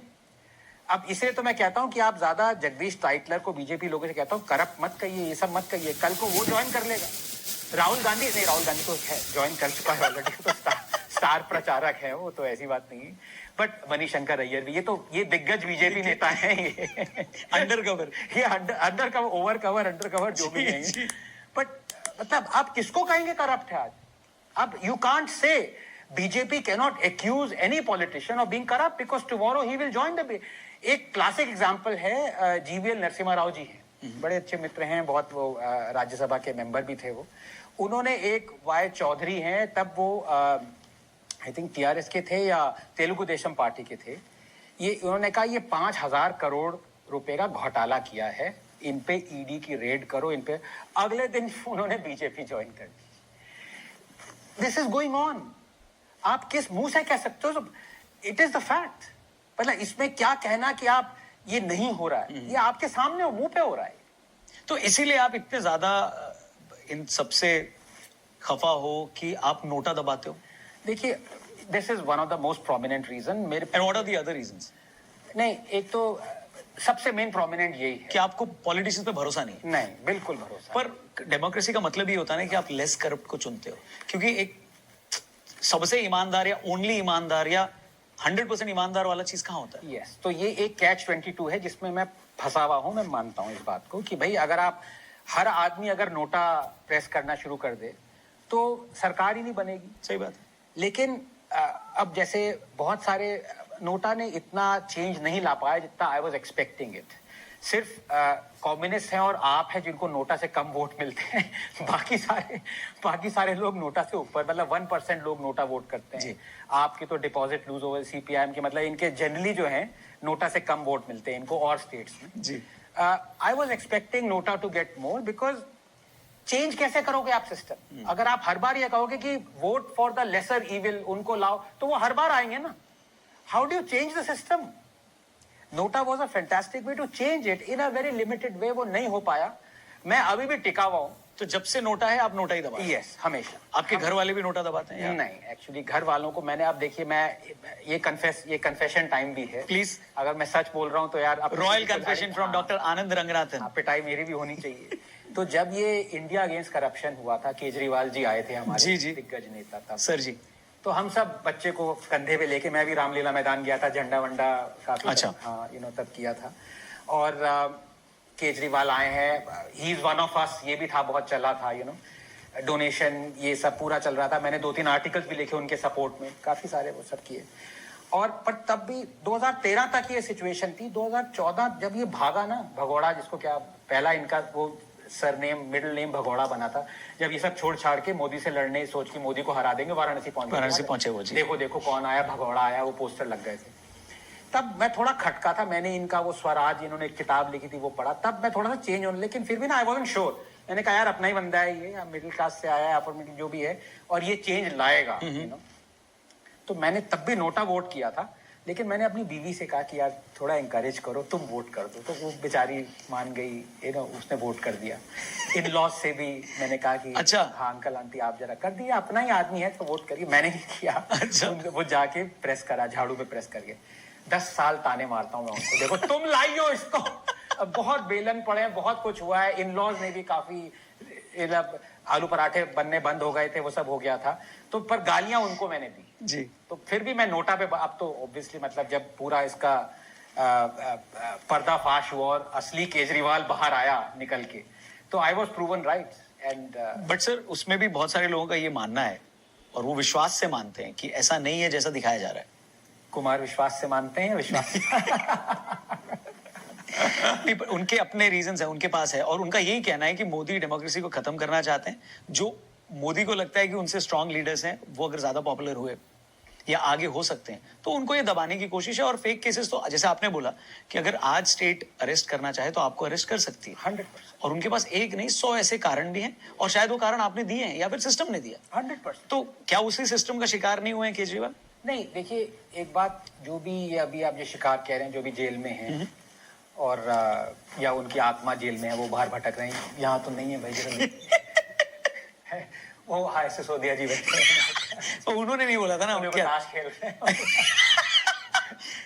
अब इसे तो मैं कहता हूं कि आप ज्यादा जगदीश टाइटलर को, बीजेपी लोगों से कहता हूं करप्ट मत कहिए, ये सब मत कहिए. कल को वो ज्वाइन कर लेगा. राहुल गांधी तो ज्वाइन कर चुका है ऑलरेडी. तो स्टार प्रचारक है वो, तो ऐसी बात नहीं है. बट मनीशंकर अय्यर भी, ये दिग्गज बीजेपी नेता हैं. ये अंडर कवर, ये under cover, over cover, under cover जो भी है. बट मतलब आप किसको कहेंगे करप्ट है आज? अब you can't say BJP cannot accuse any politician of being corrupt because tomorrow he will join the. एक क्लासिक एग्जांपल है, जीवीएल नरसिम्हा राव जी हैं. बड़े अच्छे मित्र हैं, बहुत वो राज्यसभा के मेंबर भी थे. वो उन्होंने एक वाई चौधरी हैं, तब वो आई थिंक टीआरएस के थे या तेलुगु देशम पार्टी के थे. ये उन्होंने कहा ये 5,000 करोड़ रुपए का घोटाला किया है, इन पे ईडी की रेड करो, इन पे. अगले दिन उन्होंने बीजेपी ज्वाइन कर दी. This is going on. आप किस मुंह से कह सकते हो? It is the fact. मतलब इसमें क्या कहना कि आप ये नहीं हो रहा है, ये आपके सामने हो, मुंह पे हो रहा है. तो इसीलिए आप इतने ज्यादा इन सबसे खफा हो कि आप नोटा दबाते हो. देखिए, this is one of the most prominent reason. मेरे and what are the other reasons? नहीं, एक तो सबसे मेन प्रोमिनेंट यही है कि आपको पॉलिटिशियंस पे भरोसा नहीं. नहीं, बिल्कुल भरोसा. पर डेमोक्रेसी का मतलब ये होता है ना कि आप लेस करप्ट को चुनते हो, क्योंकि एक सबसे ईमानदार या ओनली ईमानदार या 100% ईमानदार वाला चीज कहाँ होता है? यस, तो ये एक कैच 22 है जिसमें मैं फंसा हुआ हूं. मैं मानता हूं इस बात को कि भाई अगर आप, हर आदमी अगर नोटा प्रेस करना शुरू कर दे तो सरकार ही नहीं बनेगी. सही बात है. लेकिन अब जैसे बहुत सारे नोटा ने इतना चेंज नहीं ला पाया जितना आई वाज एक्सपेक्टिंग इट. सिर्फ कम्युनिस्ट हैं और आप हैं जिनको नोटा से कम वोट मिलते हैं. बाकी सारे लोग नोटा से ऊपर, मतलब 1% लोग नोटा वोट करते हैं. आपके तो डिपॉजिट लूज हो गए, सीपीआईएम के, मतलब इनके जनरली जो है नोटा से कम वोट मिलते हैं इनको और स्टेट्स में. जी. I was expecting NOTA to get more, because change कैसे करोगे आप सिस्टम? अगर आप हर बार ये कहोगे कि vote for the lesser evil, उनको लाओ, तो वो हर बार आएंगे ना. How do you change the system? NOTA was a fantastic way to change it in a very limited way. वो नहीं हो पाया. मैं अभी भी टिका हुआ हूं तो जब से नोटा है आप नोटा ही दबा रहे हैं? यस, हमेशा। आपके घर वाले भी नोटा दबाते हैं या? नहीं, एक्चुअली घर वालों को मैंने, आप देखिए, मैं ये कन्फेशन टाइम भी है। प्लीज। अगर मैं सच बोल रहा हूँ तो यार रॉयल कन्फेशन फ्रॉम डॉक्टर आनंद रंगनाथन। पिटाई मेरी भी होनी चाहिए। तो जब ये इंडिया अगेंस्ट करप्शन हुआ था, केजरीवाल जी आए थे हमारे जी, जी। दिग्गज नेता तब, सर जी। तो हम सब बच्चे को कंधे पे लेके, मैं भी रामलीला मैदान गया था, झंडा वंडा काफी अच्छा। हाँ तब किया था। और केजरीवाल आए हैं, he is one of us, ये भी था, बहुत चला था, डोनेशन, ये सब पूरा चल रहा था। मैंने 2-3 आर्टिकल्स भी लिखे उनके सपोर्ट में, काफी सारे वो सब किए। और पर तब भी 2013 तक ये सिचुएशन थी। 2014 जब ये भागा ना, भगोड़ा, जिसको क्या पहला इनका वो सरनेम, मिडिल नेम भगोड़ा बना था, जब ये सब छोड़ छाड़ के मोदी से लड़ने सोच के मोदी को हरा देंगे, वाराणसी पहुंचे वो जी। देखो देखो कौन आया, भगोड़ा आया, वो पोस्टर लग गए थे। तब मैं थोड़ा खटका था, मैंने इनका वो स्वराज, इन्होंने एक किताब लिखी थी, वो पढ़ा, तब मैं थोड़ा सा चेंज होने, लेकिन फिर भी ना आई वाज़न्ट श्योर। मैंने कहा यार अपना ही बंदा है ये, मिडिल क्लास से आया है, अपर मिडिल जो भी है, और ये चेंज लाएगा, तो मैंने तब भी नोटा वोट किया था। लेकिन मैंने अपनी बीवी से कहा कि यार थोड़ा एंकरेज करो, तुम वोट कर दो, तो वो बेचारी मान गई, उसने वोट कर दिया। इन लॉज से भी मैंने कहा कि अच्छा। हाँ अंकल आंटी आप जरा कर दिए, अपना ही आदमी है तो वोट करिए। मैंने नहीं किया। अच्छा। वो जाके प्रेस करा, झाड़ू पे प्रेस करके। 10 साल ताने मारता हूँ मैं उनको, देखो तुम लाई हो इसको। अब बहुत बेलन पड़े हैं, बहुत कुछ हुआ है। इन लॉज ने भी काफी, आलू पराठे बनने बंद हो गए थे, वो सब हो गया था, तो पर गालियां उनको मैंने दी जी। तो फिर भी मैं नोटा पे, अब तो ऑब्वियसली मतलब जब पूरा इसका पर्दाफाश हुआ और असली केजरीवाल बाहर आया निकल के, तो I was proven right. And but sir उसमें भी बहुत सारे लोगों का ये मानना है, और वो विश्वास से मानते हैं कि ऐसा नहीं है जैसा दिखाया जा रहा है। कुमार विश्वास से मानते हैं, विश्वास नहीं, पर उनके अपने रीजंस है, उनके पास है, और उनका यही कहना है कि मोदी डेमोक्रेसी को खत्म करना चाहते हैं। जो मोदी को लगता है कि उनसे स्ट्रांग लीडर्स हैं, वो अगर ज्यादा पॉपुलर हुए या आगे हो सकते हैं, तो उनको ये दबाने की कोशिश है। और फेक केसेस तो जैसे आपने बोला कि अगर आज स्टेट अरेस्ट करना चाहे तो आपको अरेस्ट कर सकती है 100%। और उनके पास एक नहीं 100 ऐसे कारण भी हैं, और शायद वो कारण आपने दिए हैं या फिर सिस्टम ने दिया। 100%। तो क्या उसी सिस्टम का शिकार नहीं हुए हैं केजरीवाल? नहीं, देखिए एक बात, जो भी ये अभी आप ये शिकार कह रहे हैं, जो भी जेल में हैं और या उनकी आत्मा जेल में है, वो बाहर भटक रहे हैं, यहाँ तो नहीं है भाई जरा। वो हाय सिसोदिया जी बैठे हैं। तो उन्होंने नहीं बोला था ना उन्हें क्या? ताश खेल रहे हैं।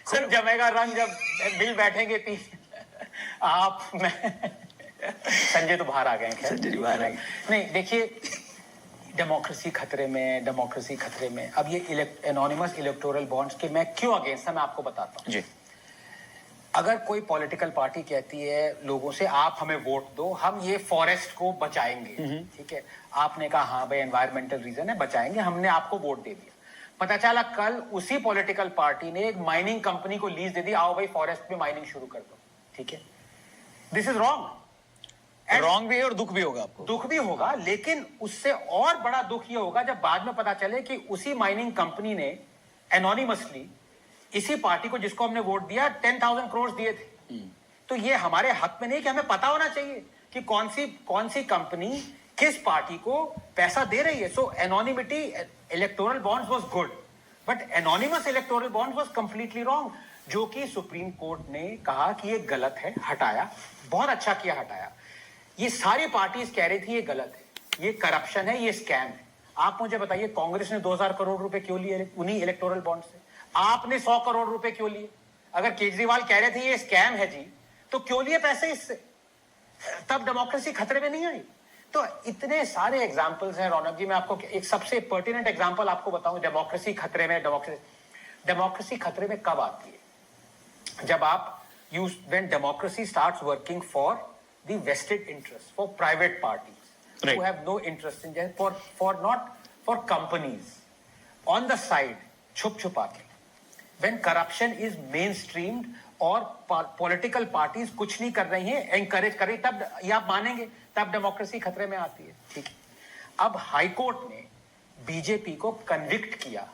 सर जमेगा रंग जब बिल बैठेंगे 3 आप, मैं, संजय तो बाहर आ गए हैं, संजय जी बाहर आ गए। नहीं देखिए, डेमोक्रेसी खतरे में, डेमोक्रेसी खतरे में। अब ये एनोनिमस इलेक्टोरल बॉन्ड्स के मैं क्यों अगेंस्ट है, मैं आपको बताता हूँ। जी। अगर कोई पॉलिटिकल पार्टी कहती है लोगों से आप हमें वोट दो, हम ये फॉरेस्ट को बचाएंगे, ठीक है, आपने कहा हाँ भाई एनवायरमेंटल रीजन है, बचाएंगे, हमने आपको वोट दे दिया। पता चला कल उसी पॉलिटिकल पार्टी ने एक माइनिंग कंपनी को लीज दे दी, आओ भाई फॉरेस्ट में माइनिंग शुरू कर दो, ठीक है। This is wrong. रॉन्ग भी है और दुख भी होगा आपको। दुख भी होगा, लेकिन उससे और बड़ा दुख ये होगा जब बाद में पता चले कि उसी माइनिंग कंपनी ने एनोनिमसली इसी पार्टी को, जिसको हमने वोट दिया, 10,000 करोड़ दिए थे। तो ये हमारे हक में नहीं कि हमें पता होना चाहिए कि कौन सी कंपनी किस पार्टी को पैसा दे रही है। So anonymity electoral bonds was good, but anonymous electoral bonds was completely wrong, जो कि सुप्रीम कोर्ट ने कहा कि ये गलत है, हटाया। बहुत अच्छा किया, हटाया। ये सारी पार्टीज कह रही थी ये गलत है, ये करप्शन है, ये स्कैम है। आप मुझे बताइए, कांग्रेस ने 2,000 करोड़ रुपए क्यों लिए उन्हीं इलेक्टोरल बॉन्ड से? आपने 100 करोड़ रुपए क्यों लिए? अगर केजरीवाल कह रहे थे ये स्कैम है जी, तो क्यों लिए पैसे इससे? तब डेमोक्रेसी खतरे में नहीं आई। तो इतने सारे एग्जांपल्स हैं रौनक जी। मैं आपको एक सबसे पर्टिनेंट एग्जांपल आपको बताऊं, डेमोक्रेसी खतरे में। डेमोक्रेसी खतरे में कब आती है? जब आप when democracy starts working for the vested interest, for private parties who have no interest in that, not for companies on the side, छुपा के। When corruption is mainstreamed और पॉलिटिकल पार्टीज कुछ नहीं कर रही हैं, एनकरेज कर रही, तब ये आप मानेंगे, तब डेमोक्रेसी खतरे में आती है, ठीक है। अब हाई कोर्ट ने बीजेपी को कन्विक्ट किया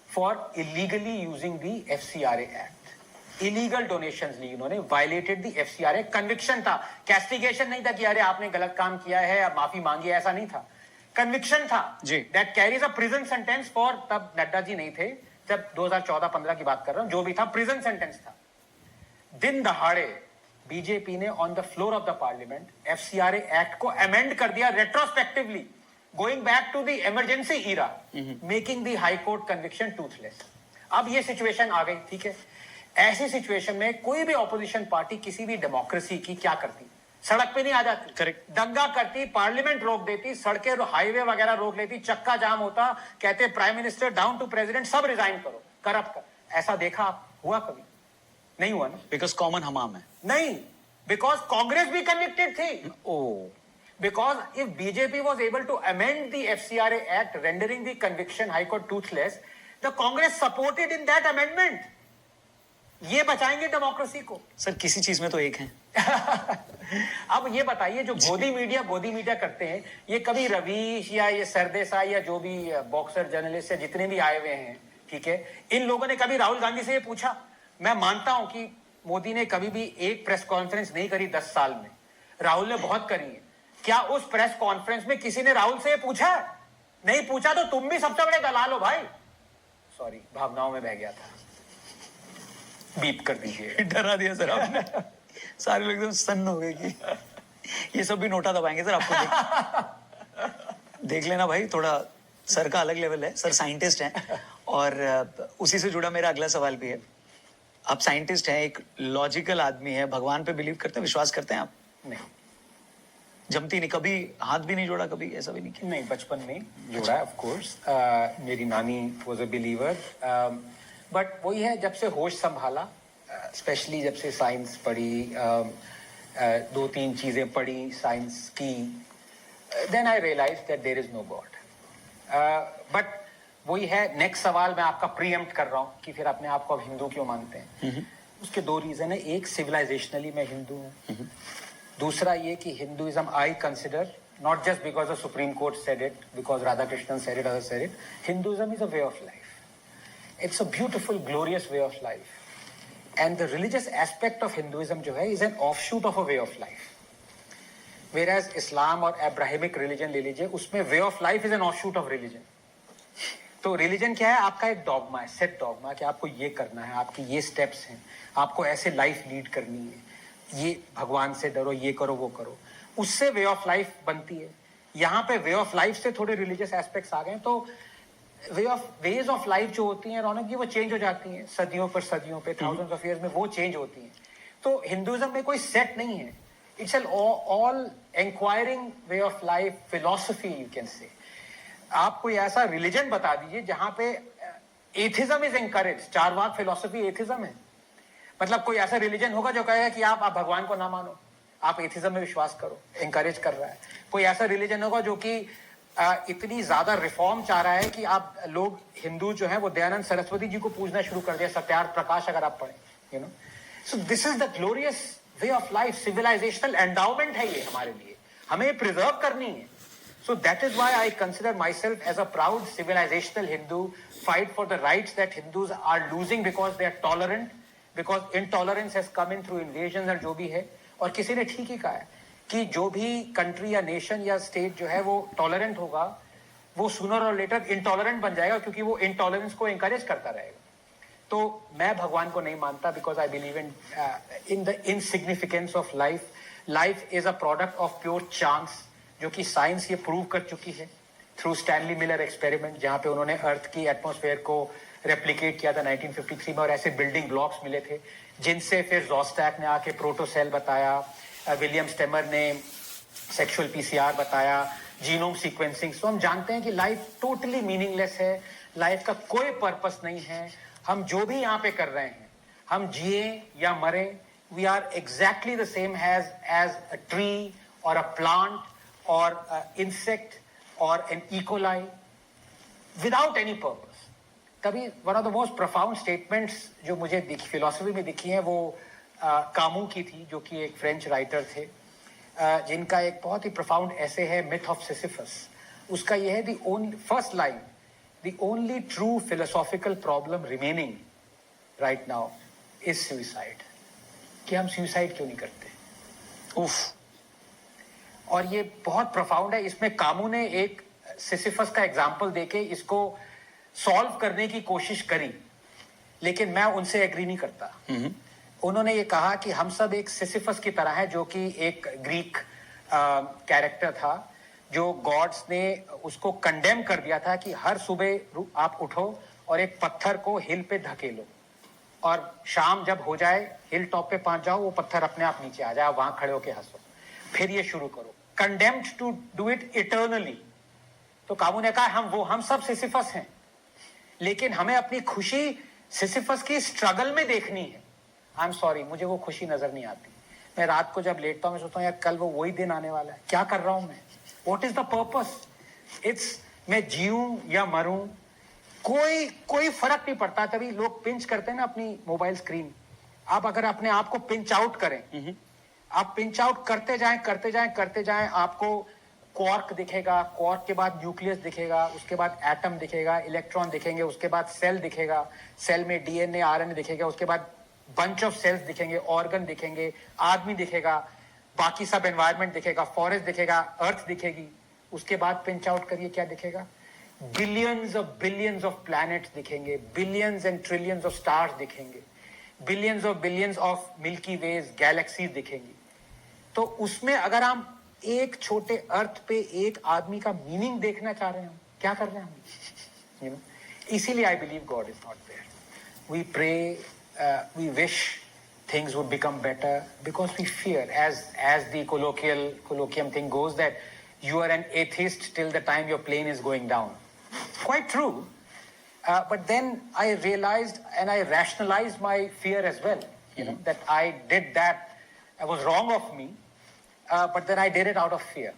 for illegally using the FCRA act. Illegal donations ली उन्होंने, वायलेटेड दी FCRA। कन्विक्शन था, कैस्टिगेशन नहीं था कि अरे आपने गलत काम किया है या माफी मांगी, ऐसा नहीं था। कन्विक्शन था जी। That carries a prison sentence for, तब नड्डा जी नहीं थे, जब 2014-15 की बात कर रहा हूं, जो भी था प्रिजन सेंटेंस था। दिन दहाड़े बीजेपी ने on the floor of the parliament FCRA act को अमेंड कर दिया retrospectively, going back to the emergency era, making the high court conviction toothless. अब ये सिचुएशन आ गई, ठीक है। ऐसी सिचुएशन में कोई भी ऑपोजिशन पार्टी किसी भी डेमोक्रेसी की क्या करती, सड़क पे नहीं आ जाती, करेक्ट, दंगा करती, पार्लियामेंट रोक देती, सड़कें हाईवे वगैरह रोक लेती, चक्का जाम होता, कहते prime minister down to president सब रिजाइन करो, करप्ट कर। ऐसा देखा आप हुआ कभी? नहीं हुआ ना, बिकॉज कॉमन हमाम है। नहीं, बिकॉज कांग्रेस भी कन्विक्टेड थी। ओ, Because if BJP was able to amend the FCRA Act, rendering the conviction High Court toothless, the Congress supported in that amendment. ये बचाएंगे डेमोक्रेसी को। सर किसी चीज में तो एक है। अब ये बताइए, जो गोदी मीडिया करते हैं, ये कभी रवीश या ये सरदेसाई या जो भी बॉक्सर जर्नलिस्ट या जितने भी आए हुए हैं, ठीक है, इन लोगों ने कभी राहुल गांधी से ये पूछा? मैं मानता हूं कि मोदी ने कभी भी एक प्रेस कॉन्फ्रेंस नहीं करी 10 साल में, राहुल ने बहुत करी है। क्या उस प्रेस कॉन्फ्रेंस में किसी ने राहुल से पूछा? नहीं पूछा तो तुम भी सबसे बड़े दलाल हो भाई। सॉरी, भावनाओं में बह गया था, बीप कर दीजिए। डरा दिया सर आपने। सारे लोग एकदम सन्न हो गए कि ये सब भी नोटा दबाएंगे सर आपको। देख लेना भाई, थोड़ा सर का अलग लेवल है, सर साइंटिस्ट हैं। और उसी से जुड़ा मेरा अगला सवाल भी है। आप साइंटिस्ट हैं, एक लॉजिकल आदमी है, भगवान पे बिलीव करते हैं, विश्वास करते हैं आप? नहीं, जमती नहीं, कभी हाथ भी नहीं जोड़ा, कभी ऐसा भी नहीं किया? नहीं, बचपन में जोड़ा है ऑफ कोर्स। मेरी नानी वाज अ बिलीवर, बट वही है, जब से होश संभाला, स्पेशली जब से साइंस पढ़ी, 2-3 चीजें पढ़ी साइंस की, then I realize that there is no god. But वही है, नेक्स्ट सवाल मैं आपका प्रीएम्प्ट कर रहा हूँ कि फिर अपने आप को अब हिंदू क्यों मानते हैं। उसके 2 रीजन है। एक, सिविलाइजेशनली मैं हिंदू हूँ। दूसरा ये कि Hinduism I consider, not just because the supreme court said it, because Radhakrishnan said it, others said it, Hinduism is a way of life. It's a beautiful glorious way of life, and the religious aspect of Hinduism जो है is an offshoot of a way of life. Whereas Islam और Abrahamic religion ले लीजिए, उसमें way of life is an offshoot of religion. तो religion क्या है? आपका एक डॉगमा है, सेट डॉगमा, कि आपको ये करना है, आपके ये स्टेप्स हैं, आपको ऐसे लाइफ लीड करनी है, ये भगवान से डरो, ये करो, वो करो, उससे वे ऑफ लाइफ बनती है। यहाँ पे वे ऑफ लाइफ से थोड़े रिलीजियस एस्पेक्ट्स आ गए, तो वेज ऑफ लाइफ जो होती हैं रौनक जी, वो चेंज हो जाती हैं सदियों पे, थाउजेंड्स ऑफ ईयर्स में वो चेंज होती हैं। तो हिंदुइज्म में कोई सेट नहीं है, it's an all inquiring way of life, philosophy you can say. आप कोई ऐसा रिलीजन बता दीजिए जहां पे atheism is encourage, Charvaka philosophy atheism है। मतलब कोई ऐसा रिलीजन होगा जो कहेगा कि आप भगवान को ना मानो, आप एथिज्म में विश्वास करो, एनकरेज कर रहा है। कोई ऐसा रिलीजन होगा जो कि इतनी ज्यादा रिफॉर्म चाह रहा है कि आप लोग हिंदू जो है वो दयानंद सरस्वती जी को पूजना शुरू कर दिया, सत्यार्थ प्रकाश अगर आप पढ़ें, you know. So this is the glorious way of life, civilisational endowment है ये हमारे लिए, हमें प्रिजर्व करनी है। So that is why I consider myself as a proud civilizational Hindu, fight for the rights that Hindus are losing because they are tolerant, because intolerance has come in through invasions और जो भी है। और किसी ने ठीक ही कहा है कि जो भी कंट्री या नेशन या स्टेट जो है वो टॉलरेंट होगा, वो सूनर और लेटर इंटॉलरेंट बन जाएगा, क्योंकि वो इंटॉलरेंस को एनकरेज करता रहेगा। तो मैं भगवान को नहीं मानता, because I believe in the insignificance of life. Life is a product of pure chance, जो कि साइंस ये प्रूव कर चुकी है थ्रू स्टैनली मिलर एक्सपेरिमेंट, जहां पे उन्होंने अर्थ की एटमॉस्फेयर को रेप्लिकेट किया था 1953 में, और ऐसे बिल्डिंग ब्लॉक्स मिले थे जिनसे फिर ज़ोस्टैक ने आके प्रोटोसेल बताया, विलियम स्टेमर ने सेक्सुअल पीसीआर बताया, जीनोम सीक्वेंसिंग। सो हम जानते हैं कि लाइफ टोटली मीनिंगलेस है, लाइफ का कोई पर्पस नहीं है। हम जो भी यहाँ पे कर रहे हैं, हम जिए या मरे, we are exactly the same as a tree और a plant or insect or an E. coli without any purpose. कभी one of the most profound statements जो मुझे फिलोसफी में दिखी है वो कामू की थी, जो कि एक फ्रेंच राइटर थे, जिनका एक बहुत ही profound ऐसे है मिथ ऑफ सिसिफस। उसका ये है the only first line, the only true philosophical problem remaining right now is suicide, कि हम suicide क्यों नहीं करते। उफ, और ये बहुत प्रोफाउंड है। इसमें कामू ने एक सिसिफस का एग्जाम्पल देके इसको सॉल्व करने की कोशिश करी, लेकिन मैं उनसे एग्री नहीं करता। उन्होंने ये कहा कि हम सब एक सिसिफस की तरह है, जो कि एक ग्रीक कैरेक्टर था, जो गॉड्स ने उसको कंडेम कर दिया था कि हर सुबह आप उठो और एक पत्थर को हिल पे धकेलो, और शाम जब हो जाए हिल टॉप पे पहुंच जाओ, वो पत्थर अपने आप नीचे आ जाए, वहां खड़े होके हंसो, फिर ये शुरू करो, condemned to do it eternally. तो कामू ने कहा हम सब सिसिफस हैं, लेकिन हमें अपनी खुशी सिसिफस की स्ट्रगल में देखनी है। आई एम सॉरी, मुझे वो खुशी नजर नहीं आती। मैं रात को जब लेटता हूं, मैं सोचता हूँ यार कल वो वही दिन आने वाला है, क्या कर रहा हूं मैं, what is the purpose. It's मैं जीऊं या मरूं, कोई फर्क नहीं पड़ता। तभी लोग पिंच करते हैं ना अपनी मोबाइल स्क्रीन। आप अगर अपने आप को पिंच आउट करें, आप पिंच आउट करते जाएं, आपको क्वार्क दिखेगा, क्वार्क के बाद न्यूक्लियस दिखेगा, उसके बाद एटम दिखेगा, इलेक्ट्रॉन दिखेंगे, उसके बाद सेल दिखेगा, सेल में डीएनए आरएनए दिखेगा, उसके बाद बंच ऑफ सेल्स दिखेंगे, ऑर्गन दिखेंगे, आदमी दिखेगा, बाकी सब एनवायरनमेंट दिखेगा, फॉरेस्ट दिखेगा, अर्थ दिखेगी। उसके बाद पिंच आउट करिए, क्या दिखेगा, बिलियंस ऑफ प्लैनेट्स दिखेंगे, billions and trillions of stars दिखेंगे, billions of Milky Ways galaxies दिखेंगी। तो उसमें अगर हम एक छोटे अर्थ पे एक आदमी का मीनिंग देखना चाह रहे हैं, क्या कर रहे हैं हम, यू नो। इसीलिए I believe god is not there. We pray, we wish things would become better because we fear, as the colloquium thing goes, that you are an atheist till the time your plane is going down. Quite true. But then I realized and I rationalized my fear as well, that I did that. It was wrong of me, but then I did it out of fear.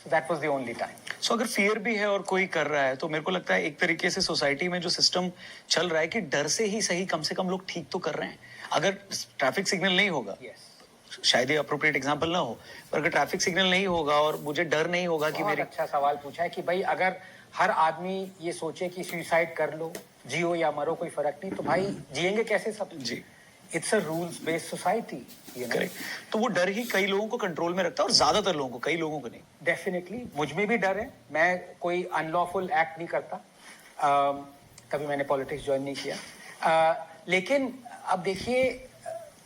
So that was the only time. So अगर fear भी है और कोई कर रहा है, तो मेरे को लगता है एक तरीके से सोसाइटी में जो सिस्टम चल रहा है कि डर से ही सही कम से कम लोग ठीक तो कर रहे हैं। अगर ट्रैफिक सिग्नल नहीं होगा, शायद ये अप्रोप्रिएट एग्जांपल ना हो, पर अगर ट्रैफिक सिग्नल नहीं होगा और मुझे डर नहीं होगा कि मेरे। अच्छा सवाल पूछा है कि भाई अगर हर आदमी ये सोचे कि सुसाइड कर लो, जियो या मरो, कोई फर्क नहीं, तो भाई जिएंगे कैसे सब जी। It's a rules based society, correct. तो वो डर ही कई लोगों को कंट्रोल में रखता है और ज्यादातर लोगों को, कई लोगों को नहीं। डेफिनेटली मुझ में भी डर है, मैं कोई अनलॉफुल एक्ट नहीं करता, कभी मैंने पॉलिटिक्स ज्वाइन नहीं किया, लेकिन अब देखिए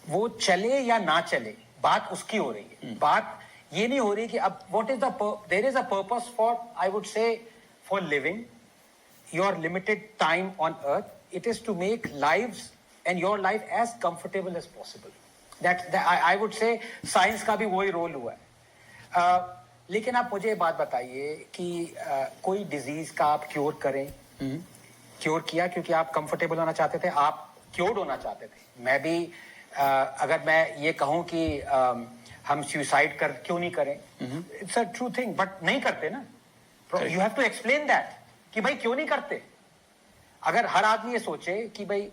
वो चले या ना चले, बात उसकी हो रही है। बात ये नहीं हो रही कि अब what is there is a purpose for, I would say, for living your limited time on earth. It is to make lives and your life as comfortable as possible. That I would say science का भी वही role हुआ है. लेकिन आप मुझे बात बताइए कि कोई डिजीज का आप क्योर करें, क्योर किया क्योंकि आप कंफर्टेबल होना चाहते थे, आप क्योर्ड होना चाहते थे. मैं भी अगर मैं ये कहूं कि हम सुसाइड कर क्यों नहीं करें, it's a true thing, but नहीं करते ना. You have to explain that कि भाई क्यों नहीं करते. अगर हर आदमी ये सोचे कि भाई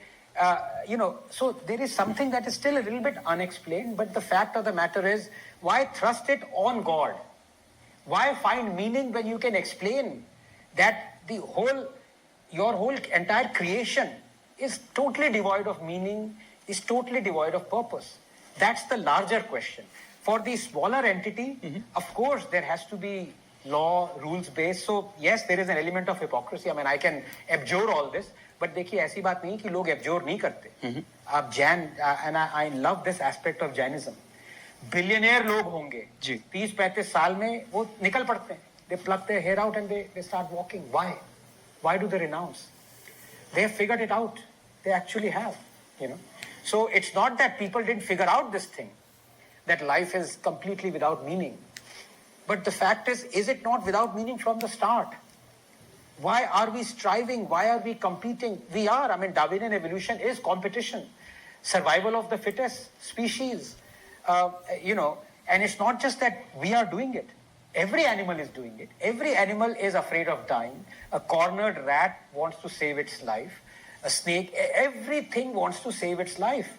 so there is something that is still a little bit unexplained, but the fact of the matter is, why thrust it on God? Why find meaning when you can explain that your whole entire creation is totally devoid of meaning, is totally devoid of purpose? That's the larger question. For the smaller entity, of course, there has to be law, rules based. So yes, there is an element of hypocrisy. I mean, I can abjure all this. But देखिए ऐसी बात नहीं कि लोग absorb नहीं करते. आप Jain, and I love this aspect of Jainism. Billionaire लोग होंगे 30-35 साल में, वो निकल पड़ते हैं. They pluck their hair out and they start walking. Why do they renounce? They have figured it out. They actually have, so it's not that people didn't figure out this thing, that life is completely without meaning, but the fact is it not without meaning from the start? Why are we striving? Why are we competing? We are. I mean, Darwinian evolution is competition. Survival of the fittest species. And it's not just that we are doing it. Every animal is doing it. Every animal is afraid of dying. A cornered rat wants to save its life. A snake, everything wants to save its life.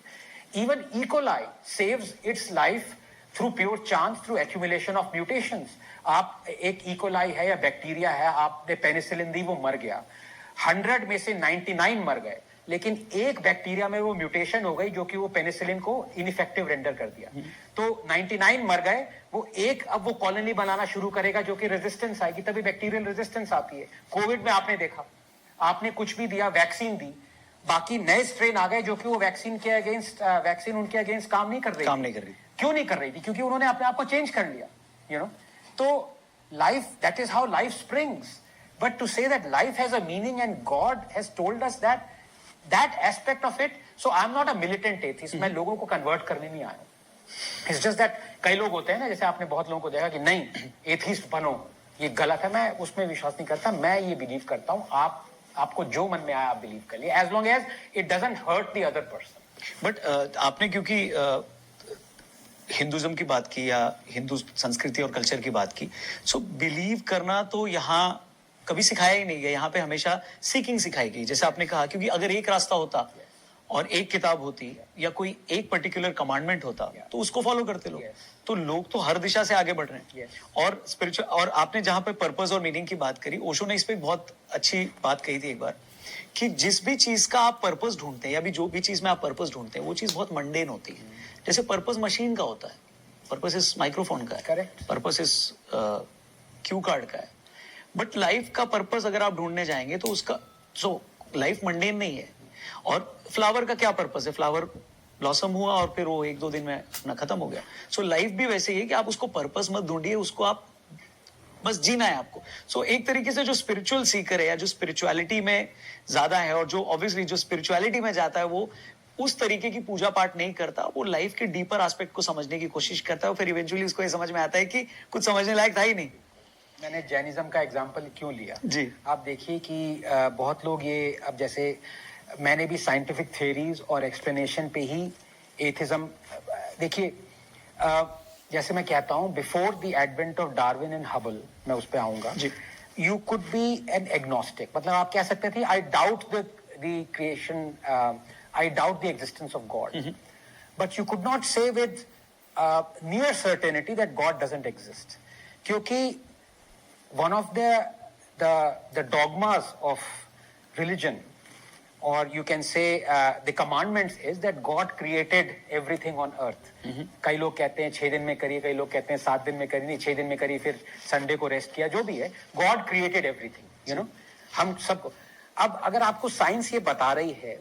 Even E. coli saves its life through pure chance, through accumulation of mutations. आप एक E coli है या bacteria है, आपने penicillin दी, वो मर गया. 100 में से 99 मर गए, लेकिन एक बैक्टीरिया में वो म्यूटेशन हो गई जो कि वो पेनिसिलिन को इनइफेक्टिव रेंडर कर दिया. तो 99 मर गए, वो एक अब वो कॉलोनी बनाना शुरू करेगा जो कि रेजिस्टेंस आएगी, तभी बैक्टीरियल रेजिस्टेंस आती है. कोविड में आपने देखा, आपने कुछ भी दिया, वैक्सीन दी, बाकी नए स्ट्रेन आ गए जो कि वो वैक्सीन उनके अगेंस्ट काम नहीं कर रही काम थी। नहीं कर रही। क्यों नहीं कर रही थी? क्योंकि उन्होंने अपने आप को चेंज कर लिया, यू नो। तो life, that is how life springs, but to say that life has a meaning and god has told us that aspect of it. So I am not a militant atheist, मैं लोगों को convert करने नहीं आया हूं। It's just that कई लोग होते हैं ना, जैसे आपने बहुत लोगों को देखा कि नहीं एथिस्ट बनो, ये गलत है। मैं उसमें विश्वास नहीं करता, मैं ये बिलीव करता हूं आपको जो मन में आया आप बिलीव कर लिए, as long as it doesn't hurt the other person. But आपने क्योंकि हिंदुज्म की बात की या हिंदू संस्कृति और कल्चर की बात की, सो बिलीव करना तो यहाँ कभी सिखाया ही नहीं गया। यहाँ पे हमेशा सीकिंग सिखाई गई, जैसे आपने कहा, क्योंकि अगर एक रास्ता होता और एक किताब होती या कोई एक पर्टिकुलर कमांडमेंट होता तो उसको फॉलो करते लोग। तो लोग तो हर दिशा से आगे बढ़ रहे हैं। और स्पिरिचुअल, और आपने जहां पे पर्पस और मीनिंग की बात करी, ओशो ने इस पे बहुत अच्छी बात कही थी एक बार, कि जिस भी चीज का आप पर्पस ढूंढते हैं या भी जो भी चीज में आप पर्पस ढूंढते हैं वो चीज बहुत मंडेन होती है। जैसे पर्पस मशीन का होता है, पर्पस इस माइक्रोफोन का है, Correct. पर्पस इस क्यू कार्ड का है। बट लाइफ का पर्पस अगर आप ढूंढने जाएंगे तो उसका लाइफ मंडेन नहीं है। और फ्लावर का क्या पर्पस है? फ्लावर ब्लॉसम हुआ और फिर वो 1-2 दिन में अपना खत्म हो गया। सो लाइफ भी वैसे ही है कि आप उसको पर्पस मत ढूंढिए, उसको आप बस जीना है आपको। सो एक तरीके से जो स्पिरिचुअल सीकर है या जो स्पिरिचुअलिटी में ज्यादा है और जो ऑब्वियसली जो स्पिरिचुअलिटी में जाता है, वो उस तरीके की पूजा पाठ नहीं करता, वो लाइफ के डीपर एस्पेक्ट को समझने की कोशिश करता है और फिर इवेंचुअली उसको ये समझ में आता है कि कुछ समझने लायक था ही नहीं। मैंने जैनिज्म का एग्जाम्पल क्यों लिया जी। आप देखिए कि बहुत लोग ये, अब जैसे मैंने भी साइंटिफिक थ्योरीज और एक्सप्लेनेशन पे ही एथिज्म, देखिए जैसे मैं कहता हूँ before the advent of Darwin and Hubble, मैं उस पे आऊंगा, you could be an agnostic, मतलब आप कह सकते थे I doubt the creation, I doubt the existence of God, but you could not say with near certainty that God doesn't exist, क्योंकि one of the dogmas of religion, or you can say the commandments, is that God created everything on earth. कई लोग कहते हैं 6 दिन में करिए, कई लोग कहते हैं 7 दिन में करिए, नहीं 6 दिन में करिए, फिर संडे को रेस्ट किया, जो भी है, God created everything, you know. हम सब, अब अगर आपको साइंस ये बता रही है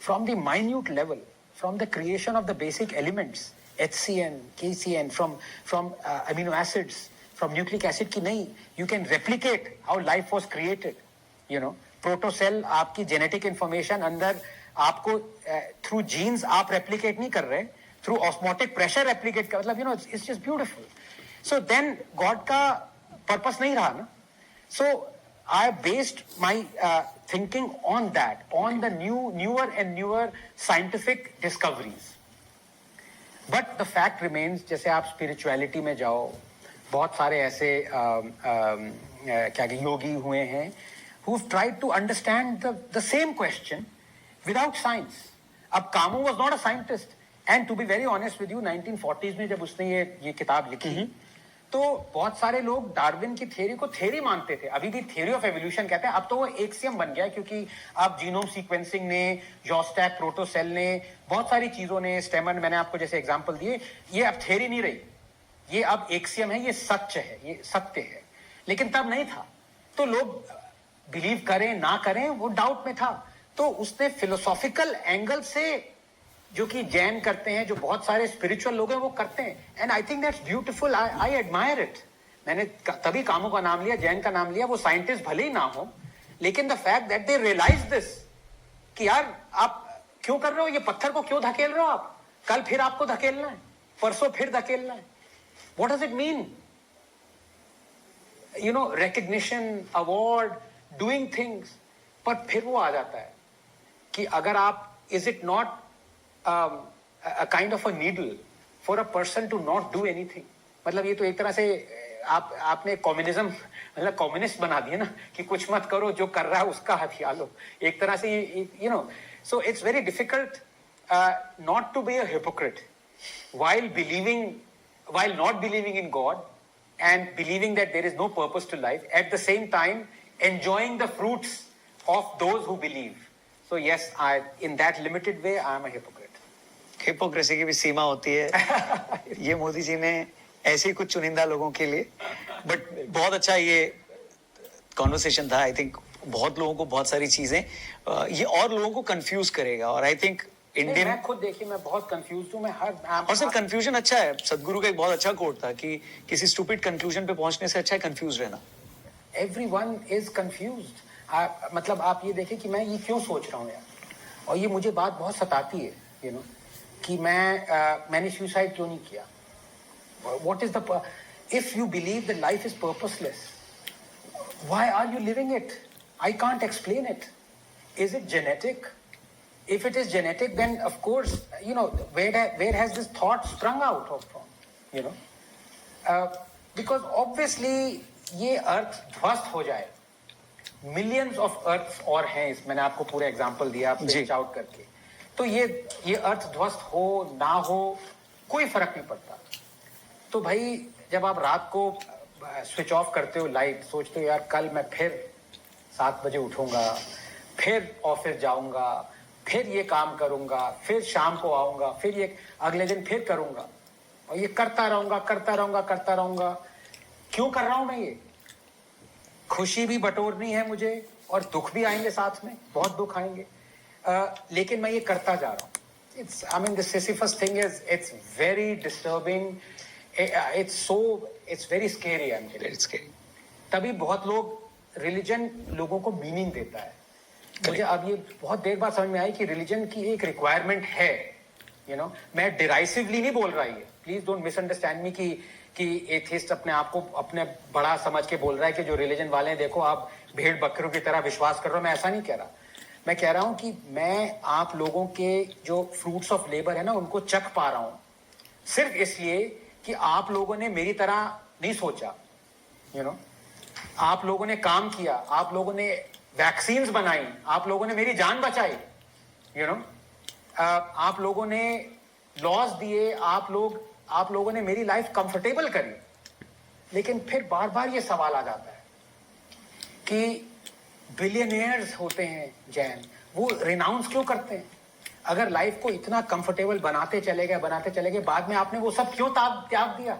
from the minute level, from the creation of the basic elements, HCN, KCN, from amino acids, from nucleic acid, की नहीं, you can replicate how life was created, you know. प्रोटोसेल आपकी जेनेटिक इंफॉर्मेशन अंदर आपको through jeans आप replicate नहीं कर रहे, through osmotic pressure replicate कर, मतलब you know it's just beautiful. So then God का पर्पस नहीं रहा ना। So I based my thinking on that, on the newer and newer scientific discoveries. But the fact remains, जैसे आप spirituality में जाओ, बहुत सारे ऐसे क्या योगी हुए हैं who've tried to understand the same question without science. अब कामो was not a scientist, and to be very honest with you, 1940s में जब उसने ये किताब लिखी, तो बहुत सारे लोग डार्विन की थ्योरी को थ्योरी मानते थे, अभी भी थ्योरी ऑफ एवोल्यूशन कहते हैं। अब तो वो एक्सियम बन गया, क्योंकि अब जीनोम सीक्वेंसिंग ने, जॉस्टैक प्रोटोसेल ने, बहुत सारी चीजों ने, स्टेमन, मैंने आपको जैसे एग्जांपल दिए, ये अब थ्योरी नहीं रही, ये अब एक्सियम है, ये सच है, ये सत्य है। लेकिन तब नहीं था, तो लोग बिलीव करें ना करें वो डाउट में था। तो उसने फिलोसॉफिकल एंगल से, जो कि जैन करते हैं, जो बहुत सारे स्पिरिचुअल लोग हैं वो करते हैं, and I think that's beautiful, I admire it. मैंने तभी कामों का नाम लिया, जैन का नाम लिया। वो साइंटिस्ट भले ही ना हो, लेकिन the fact that they realize this, कि यार आप क्यों कर रहे हो, ये पत्थर को क्यों धकेल रहे हो आप, कल फिर आपको धकेलना है, परसों फिर धकेलना है, what does it mean, you know, recognition, award, doing things. पर फिर वो आ जाता है कि अगर आप, is it not a kind of a needle for a person to not do anything. मतलब ये तो एक तरह से आपने कम्युनिज्म, मतलब कम्युनिस्ट बना दिया ना, कि कुछ मत करो, जो कर रहा है उसका हथियार लो, एक तरह से, you know. So it's very difficult not to be a hypocrite while not believing in God and believing that there is no purpose to life, at the same time enjoying the fruits of those who believe. So yes, in that limited way, I am a hypocrite. Hypocrisy की भी सीमा होती है। ये मोदी जी ने ऐसे ही कुछ चुनिंदा लोगों के लिए, बट बहुत अच्छा ये कॉन्वर्सेशन था। आई थिंक बहुत लोगों को बहुत सारी चीजें ये और लोगों को कंफ्यूज करेगा और आई थिंक नहीं, इंडियन मैं खुद देखिए मैं बहुत कंफ्यूज हूँ। मैं हर और सर कंफ्यूजन अच्छा है। सदगुरु का एक बहुत अच्छा कोट था कि किसी स्टूपिड कंक्लूजन पे पहुंचने से अच्छा है कंफ्यूज रहना। everyone is confused। मतलब आप ये देखें कि मैं ये क्यों सोच रहा हूँ यार, और ये मुझे बात बहुत सताती है यू नो कि मैंने सुसाइड क्यों नहीं किया। What is the if you believe that life is purposeless, why are you living it? I can't explain it. Is it genetic? If it is genetic, then of course, you know, where has this thought sprung out of from? You know, because obviously ये अर्थ ध्वस्त हो जाए। Millions of earth और हैं इस, मैंने आपको पूरा एग्जांपल दिया आप रीच आउट करके, तो ये अर्थ ध्वस्त हो ना हो कोई फर्क नहीं पड़ता। तो भाई जब आप रात को स्विच ऑफ करते हो लाइट, सोचते हो यार कल मैं फिर 7 बजे उठूंगा, फिर ऑफिस जाऊंगा, फिर ये काम करूंगा, फिर शाम को आऊंगा, फिर ये अगले दिन फिर करूंगा, और ये करता रहूंगा। क्यों कर रहा हूं मैं ये? खुशी भी बटोरनी है मुझे और दुख भी आएंगे साथ में, बहुत दुख आएंगे, लेकिन मैं ये करता जा रहा हूँ। It's I mean the Sisyphus thing is it's very disturbing, it's very scary. I am तभी बहुत लोग रिलीजन लोगों को मीनिंग देता है। मुझे अब ये बहुत देर बाद समझ में आई कि रिलीजन की एक रिक्वायरमेंट है, यू नो। मैं डिराइसिवली नहीं बोल रहा है, प्लीज डोंट मिसअंडरस्टैंड मी कि एथिस्ट अपने आप को अपने बड़ा समझ के बोल रहा है कि जो रिलीजन वाले हैं देखो आप भेड़ बकरों की तरह विश्वास कर रहे हो। मैं ऐसा नहीं कह रहा। मैं कह रहा हूं कि मैं आप लोगों के जो फ्रूट्स ऑफ लेबर है ना उनको चख पा रहा हूं, सिर्फ इसलिए कि आप लोगों ने मेरी तरह नहीं सोचा, यू नो। आप लोगों ने काम किया, आप लोगों ने वैक्सीन्स बनाई, आप लोगों ने मेरी जान बचाई, यू नो। आप लोगों ने लॉज दिए, आप लोगों ने मेरी लाइफ कंफर्टेबल करी। लेकिन फिर बार बार ये सवाल आ जाता है कि बिलियनियर्स होते हैं जैन, वो रिनाउंस क्यों करते हैं? अगर लाइफ को इतना कंफर्टेबल बनाते चले गए, बाद में आपने वो सब क्यों त्याग दिया?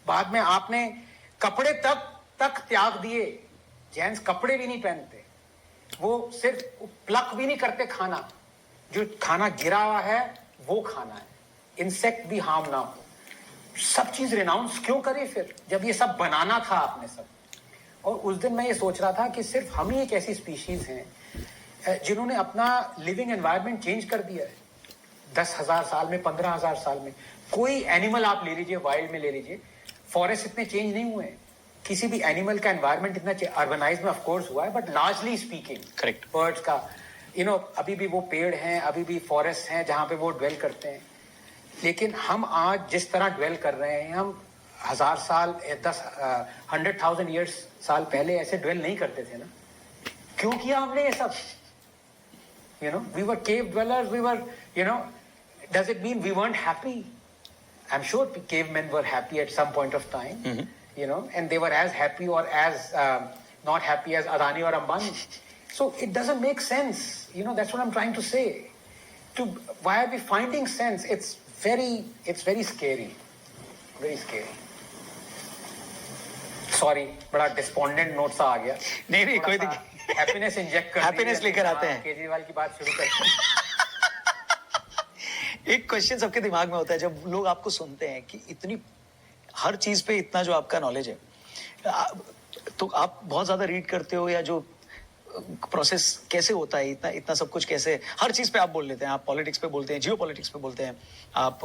बाद में आपने कपड़े तक त्याग दिए। जैन्स कपड़े भी नहीं पहनते, वो सिर्फ प्लक भी नहीं करते खाना, जो खाना गिरा हुआ है वो खाना है, इंसेक्ट भी हार्म ना हो। सब चीज रिनाउंस क्यों करे फिर, जब ये सब बनाना था आपने सब? और उस दिन मैं ये सोच रहा था कि सिर्फ हम ही एक ऐसी स्पीशीज हैं जिन्होंने अपना लिविंग एनवायरनमेंट चेंज कर दिया है 10,000 साल में, 15,000 साल में। कोई एनिमल आप ले लीजिए, वाइल्ड में ले लीजिए, फॉरेस्ट इतने चेंज नहीं हुए हैं। किसी भी एनिमल का एनवायरनमेंट इतना अर्बनाइज में ऑफ कोर्स हुआ है, but largely speaking correct birds का, यू नो, अभी भी वो पेड़ हैं, अभी भी फॉरेस्ट हैं जहां पे वो ड्वेल करते हैं। लेकिन हम आज जिस तरह ड्वेल कर रहे हैं, हम 1000 साल 100,000 ईयर्स साल पहले ऐसे ड्वेल नहीं करते थे ना। क्यों किया हमने ये सब? You know, we were cave dwellers, we were, you know, does it mean we weren't happy? I'm sure cavemen were happy at some point of time, you know, and they were as happy or as not happy as Adani or Ambani. So it doesn't make sense, you know. That's what I'm trying to say. Why are we finding sense? It's very scary, very scary. Sorry, बड़ा despondent note सा आ गया। नहीं कोई दिक्कत। Happiness inject कर happiness लेकर आते हैं। केजरीवाल की बात शुरू करते हैं। एक क्वेश्चन सबके दिमाग में होता है जब लोग आपको सुनते हैं कि इतनी हर चीज पे इतना जो आपका नॉलेज है, तो आप बहुत ज्यादा रीड करते हो, या जो प्रोसेस कैसे होता है, इतना सब कुछ कैसे हर चीज पे आप बोल लेते हैं? आप पॉलिटिक्स पे बोलते हैं, जियो पॉलिटिक्स पे बोलते हैं, आप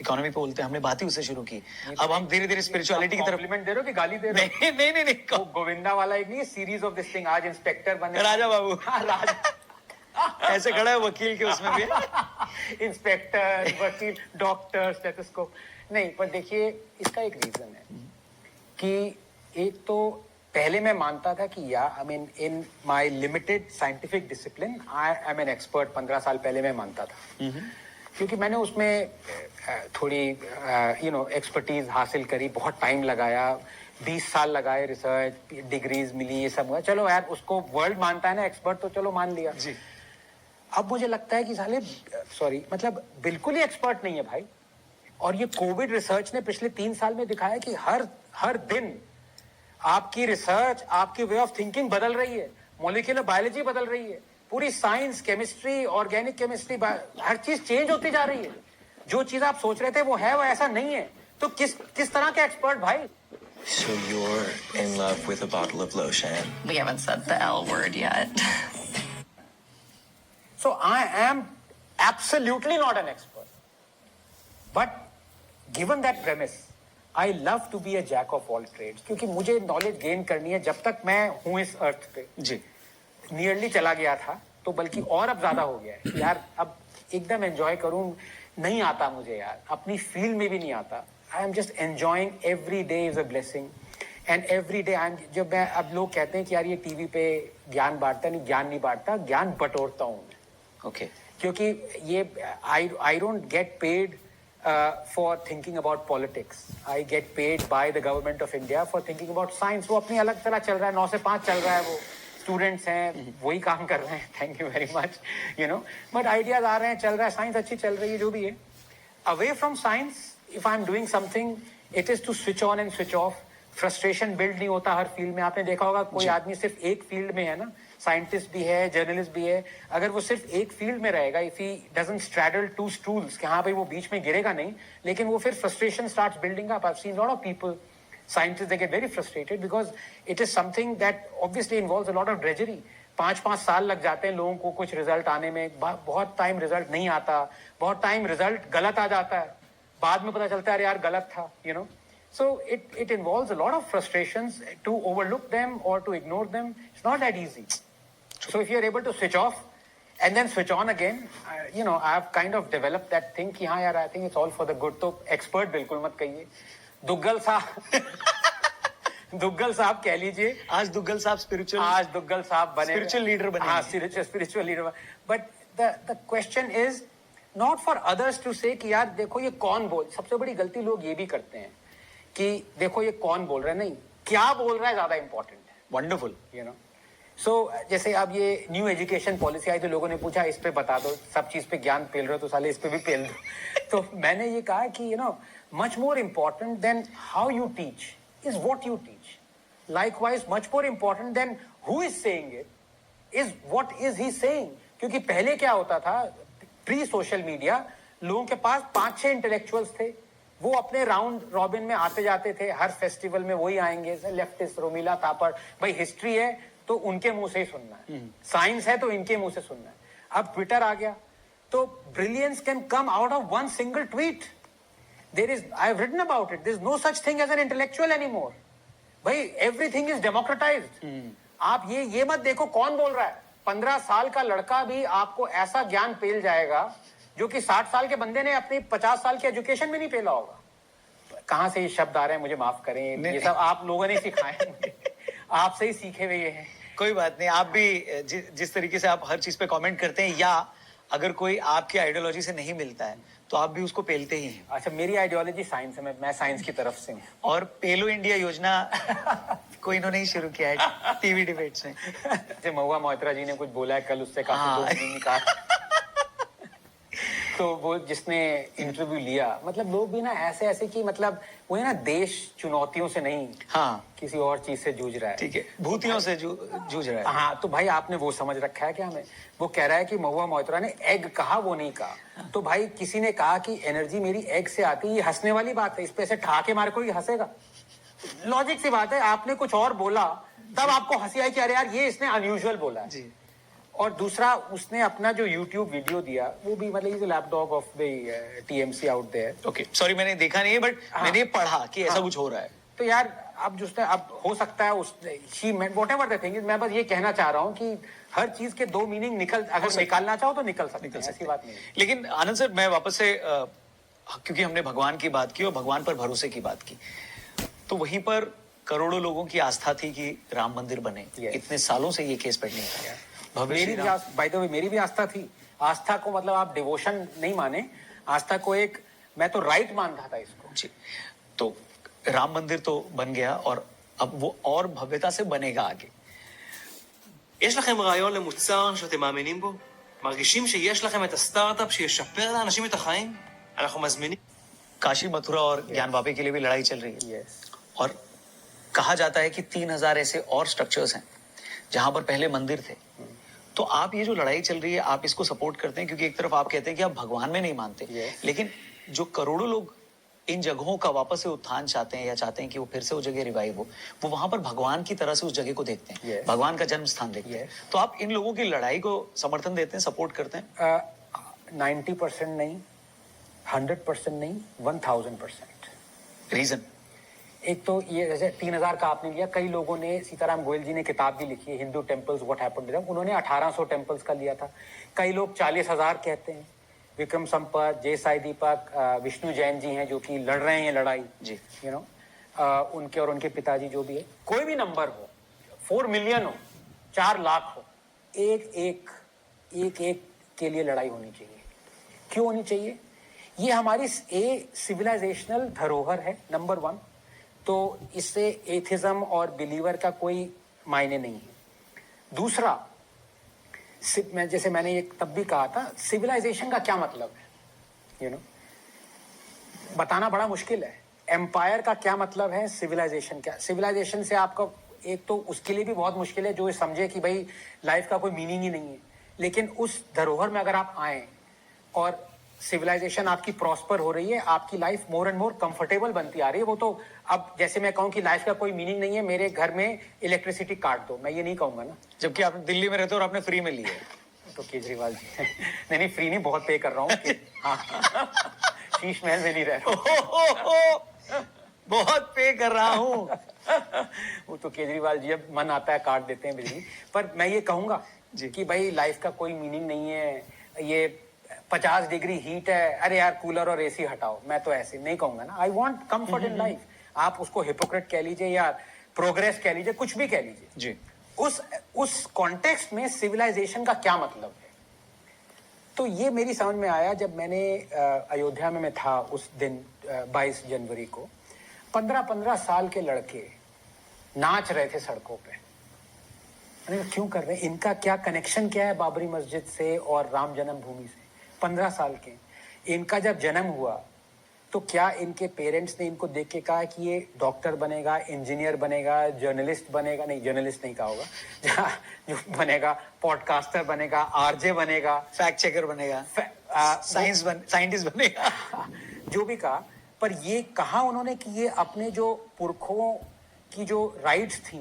इकोनॉमी पे बोलते हैं। हमने बात ही उससे शुरू की, अब हम धीरे धीरे स्पिरिचुअलिटी की तरफ। कॉम्प्लीमेंट दे रहे हो कि गाली दे रहे हो? नहीं वो गोविंदा वाला एक नहीं, सीरीज ऑफ दिस थिंग। आज इंस्पेक्टर बने राजा बाबू। हाँ, राजा ऐसे खड़ा है वकील के उसमें भी। इंस्पेक्टर, वकील, डॉक्टर, स्टेथोस्कोप। नहीं, पर देखिए इसका एक रीजन है कि एक तो पहले मैं मानता था कि I mean in my limited scientific discipline I am an expert. 15 साल पहले मैं मानता था, क्योंकि मैंने उसमें थोड़ी यू नो एक्सपर्टीज हासिल करी, बहुत टाइम लगाया, 20 साल लगाए, रिसर्च, डिग्रीज मिली, ये सब हुआ। चलो यार, उसको वर्ल्ड मानता है ना एक्सपर्ट, तो चलो मान लिया जी। अब मुझे लगता है कि साले मतलब बिल्कुल ही एक्सपर्ट नहीं है भाई। और ये कोविड रिसर्च ने पिछले 3 साल में दिखाया कि हर दिन आपकी रिसर्च, आपकी वे ऑफ थिंकिंग बदल रही है। मॉलिक्यूलर बायोलॉजी बदल रही है, पूरी साइंस, केमिस्ट्री, ऑर्गेनिक केमिस्ट्री, हर चीज चेंज होती जा रही है। जो चीज आप सोच रहे थे वो है, वो ऐसा नहीं है। तो किस तरह के एक्सपर्ट भाई? So you're in love with a bottle of lotion. We haven't said the L word yet. So I am absolutely not an expert. But given that premise, I love to be a jack of all trades. क्योंकि मुझे knowledge gain करनी है जब तक मैं हूं इस अर्थ पे। जी नियरली चला गया था तो बल्कि और अब ज्यादा हो गया है यार। अब एकदम एंजॉय करूं नहीं आता मुझे यार, अपनी फील्ड में भी नहीं आता। I am just enjoying every day is a blessing and every day I am. जब मैं, अब लोग कहते हैं कि यार ये टीवी पे ज्ञान बांटता नहीं, ज्ञान नहीं बांटता, ज्ञान बटोरता हूं मैं। ओके क्योंकि ये I don't get paid for thinking about politics, I get paid by the government of India for thinking about science. वो अपनी अलग तरह चल रहा है, 9 से 5 चल रहा है, वो स्टूडेंट्स हैं वही काम कर रहे हैं, thank you very much, you know. But ideas आ रहे हैं, चल रहा है, साइंस अच्छी चल रही है, जो भी है। Away from science, if I am doing something, it is to switch on and switch off. Frustration build नहीं होता हर फील्ड में। आपने देखा होगा कोई आदमी सिर्फ एक फील्ड में है ना, साइंटिस्ट भी है, जर्नलिस्ट भी है, अगर वो सिर्फ एक फील्ड में रहेगा, if he doesn't straddle two stools, कि हाँ भाई वो बीच में गिरेगा नहीं, लेकिन वो फिर frustration starts building up. I have seen lot of people, scientists, they get very frustrated because it is something that obviously involves a lot of drudgery. 5-5 साल लग जाते हैं लोगों को कुछ रिजल्ट आने में, बहुत टाइम रिजल्ट नहीं आता, बहुत टाइम रिजल्ट गलत आ जाता है, बाद में पता चलता है अरे यार गलत था, you know. So it involves a lot of frustrations. To overlook them or to ignore them, it's not that easy. So if you're able to switch off and then switch on again, you know, I have kind of developed that thing कि हाँ यार, I think it's all for the good. तो expert बिल्कुल मत कहिए, दुग्गल साहब दुग्गल साहब कह लीजिए। आज दुग्गल साहब स्पिरिचुअल, आज दुग्गल साहब बने, स्पिरिचुअल लीडर बने। हाँ, spiritual leader. But the question is not for others to say कि यार देखो ये कौन बोल। सबसे बड़ी गलती लोग ये भी करते हैं कि देखो ये कौन बोल रहा है, नहीं, क्या बोल रहा है ज्यादा इंपॉर्टेंट है। Wonderful, you know. सो जैसे अब ये न्यू एजुकेशन पॉलिसी आई तो लोगों ने पूछा इस पे बता दो, सब चीज पे ज्ञान पेल रहे हो तो साले इस पे भी पेल दो। तो मैंने ये कहा कि you know, much more important than how you teach is what you teach. Likewise, much more important than who is saying it is what is he saying. क्योंकि पहले क्या होता था, प्री सोशल मीडिया, लोगों के पास 5-6 इंटेलेक्चुअल्स थे, वो अपने राउंड रॉबिन में आते जाते थे, हर फेस्टिवल में वही आएंगे, लेफ्टिस्ट, रोमिला थापर। भाई हिस्ट्री है तो उनके मुंह से ही सुनना है, साइंस है तो इनके मुंह से सुनना है। अब ट्विटर आ गया तो brilliance can come out of one single tweet. I have written about it. There is no such thing as an intellectual anymore. भाई everything is democratized. आप ये मत देखो कौन बोल रहा है। 15 साल का लड़का भी आपको ऐसा ज्ञान पेल जाएगा जो कि 60 साल के बंदे ने अपनी 50 साल की एजुकेशन में नहीं पेला होगा। कहाँ से ये शब्द आ रहे हैं मुझे माफ करें, ये सब आप लोगों ने सिखाए हैं, आपसे ही सीखे हुए ये हैं। कोई बात नहीं। आप भी जिस तरीके से आप हर चीज पे कमेंट करते हैं, या अगर कोई आपकी आइडियोलॉजी से नहीं मिलता है तो आप भी उसको पेलते ही हैं। अच्छा, मेरी आइडियोलॉजी साइंस है, मैं साइंस की तरफ से हूँ। और पेलो इंडिया योजना को इन्होंने ही शुरू किया है टीवी डिबेट्स में। जैसे महुआ मोइत्रा जी ने कुछ बोला है कल, उससे काफी हाँ। लोग नहीं कहा। तो वो जिसने इंटरव्यू लिया, मतलब लोग भी ना ऐसे कि मतलब वो है ना, देश चुनौतियों से नहीं, हाँ, किसी और चीज से जूझ रहा है। ठीक है, भूतियों से जूझ रहा है। हाँ, तो भाई आपने वो समझ रखा है क्या हमें? वो कह रहा है कि महुआ मोइत्रा ने एग कहा, वो नहीं कहा। तो भाई किसी ने कहा कि एनर्जी मेरी एग से आती है, ये हंसने वाली बात है, इस पे से ठाके मार कोई हंसेगा? लॉजिक सी बात है। आपने कुछ और बोला तब आपको हंसी आई कि अरे यार ये इसने अनयूजुअल बोला है जी। और दूसरा, उसने अपना जो YouTube वीडियो दिया वो भी, मतलब is laptop of the TMC out there. Okay, sorry मैंने देखा नहीं है, बट मैंने पढ़ा कि ऐसा कुछ हो रहा है। तो यार अब जिसने, अब हो सकता है उस she whatever the thing is, मैं बस ये कहना चाह रहा हूँ कि हर चीज के 2 मीनिंग अगर निकालना चाहो तो निकल सकते हैं, ऐसी बात नहीं है। लेकिन आनंद सर, मैं वापस से क्योंकि हमने भगवान की बात की और भगवान पर भरोसे की बात की, तो वहीं पर करोड़ों लोगों की आस्था थी कि राम मंदिर बने। इतने सालों से ये केस पेंडिंग था। मेरी भी, बाय द वे, मेरी भी आस्था थी। आस्था को मतलब आप डिवोशन नहीं माने, आस्था को एक, मैं तो राइट मानता था इसको। जी, तो राम मंदिर तो बन गया और अब वो और भव्यता से बनेगा आगे। יש לכם רעיון למוצר שאתם מאמינים בו? מרגישים שיש לכם את הסטארט-אפ שישפר לאנשים את החיים? אנחנו מזמינים. काशी, मथुरा और ज्ञान वापी के लिए भी लड़ाई चल रही है। Yes. और कहा जाता है कि 3000 ऐसे और स्ट्रक्चर्स हैं जहां पर पहले मंदिर थे। तो आप ये जो लड़ाई चल रही है, आप इसको सपोर्ट करते हैं? क्योंकि एक तरफ आप कहते हैं कि आप भगवान में नहीं मानते, Yes. लेकिन जो करोड़ों लोग इन जगहों का वापस से उत्थान चाहते हैं या चाहते हैं कि वो फिर से वो जगह रिवाइव हो, वो वहां पर भगवान की तरह से उस जगह को देखते हैं, Yes. भगवान का जन्म स्थान देखते हैं। तो आप इन लोगों की लड़ाई को समर्थन देते हैं, सपोर्ट करते हैं? 90% नहीं, 100% नहीं, 1000%। रीजन? एक तो ये जैसे 3000 का आपने लिया, कई लोगों ने, सीताराम गोयल जी ने किताब भी लिखी है Hindu temples what happened to them, उन्होंने 1800 टेम्पल्स का लिया था। कई लोग 40,000 कहते हैं। विक्रम संपत, जय साई दीपक, विष्णु जैन जी हैं जो कि लड़ रहे हैं ये लड़ाई, जी। यू नो, उनके और उनके पिताजी जो भी है, कोई भी नंबर हो, 4 मिलियन हो, 4 लाख हो, एक के लिए लड़ाई होनी चाहिए। क्यों होनी चाहिए? ये हमारी सिविलाइजेशनल धरोहर है, नंबर 1। तो इससे एथिज्म और बिलीवर का कोई मायने नहीं है। दूसरा, जैसे मैंने ये तब भी कहा था, सिविलाइजेशन का क्या मतलब है, यू नो, बताना बड़ा मुश्किल है। एम्पायर का क्या मतलब है, सिविलाइजेशन क्या? सिविलाइजेशन से आपका एक तो उसके लिए भी बहुत मुश्किल है जो ये समझे कि भाई लाइफ का कोई मीनिंग ही नहीं है। लेकिन उस धरोहर में अगर आप आए और सिविलाइजेशन आपकी प्रॉस्पर हो रही है, आपकी life more and more comfortable बनती आ रही है। वो तो अब जैसे मैं कहूँ कि लाइफ का कोई मीनिंग नहीं है, मेरे घर में इलेक्ट्रिसिटी काट दो, मैं ये नहीं कहूंगा ना। जबकि आप दिल्ली में रहते हो और आपने फ्री में ली है। तो केजरीवाल जी नहीं फ्री नहीं, बहुत पे कर रहा हूँ। हाँ शीश महल में नहीं रह रहा हूँ। बहुत पे कर रहा हूँ। वो तो केजरीवाल जी अब मन आता है काट देते हैं बिजली। पर मैं ये कहूंगा कि भाई लाइफ का कोई मीनिंग नहीं है, ये 50 डिग्री हीट है, अरे यार कूलर और एसी हटाओ, मैं तो ऐसे नहीं कहूंगा ना। I want comfort in life. आप उसको हिपोक्रेट कह लीजिए या प्रोग्रेस कह लीजिए, कुछ भी कह लीजिए जी। उस कॉन्टेक्स्ट में सिविलाइजेशन का क्या मतलब है। तो ये मेरी समझ में आया जब मैंने अयोध्या में मैं था उस दिन 22 जनवरी को। 15-15 साल के लड़के नाच रहे थे सड़कों पे। अरे क्यों कर रहे हैं? इनका क्या कनेक्शन क्या है बाबरी मस्जिद से और राम जन्मभूमि से? 15 साल के। इनका जब जन्म हुआ तो क्या इनके पेरेंट्स ने इनको देख के कहा कि ये डॉक्टर बनेगा, इंजीनियर बनेगा, जर्नलिस्ट बनेगा? नहीं, जर्नलिस्ट नहीं कहा होगा। जो बनेगा पॉडकास्टर बनेगा, आरजे बनेगा, फैक्ट चेकर बनेगा, साइंटिस्ट बनेगा, जो भी कहा। पर ये कहा उन्होंने कि ये अपने जो पुरखों की जो राइट्स थी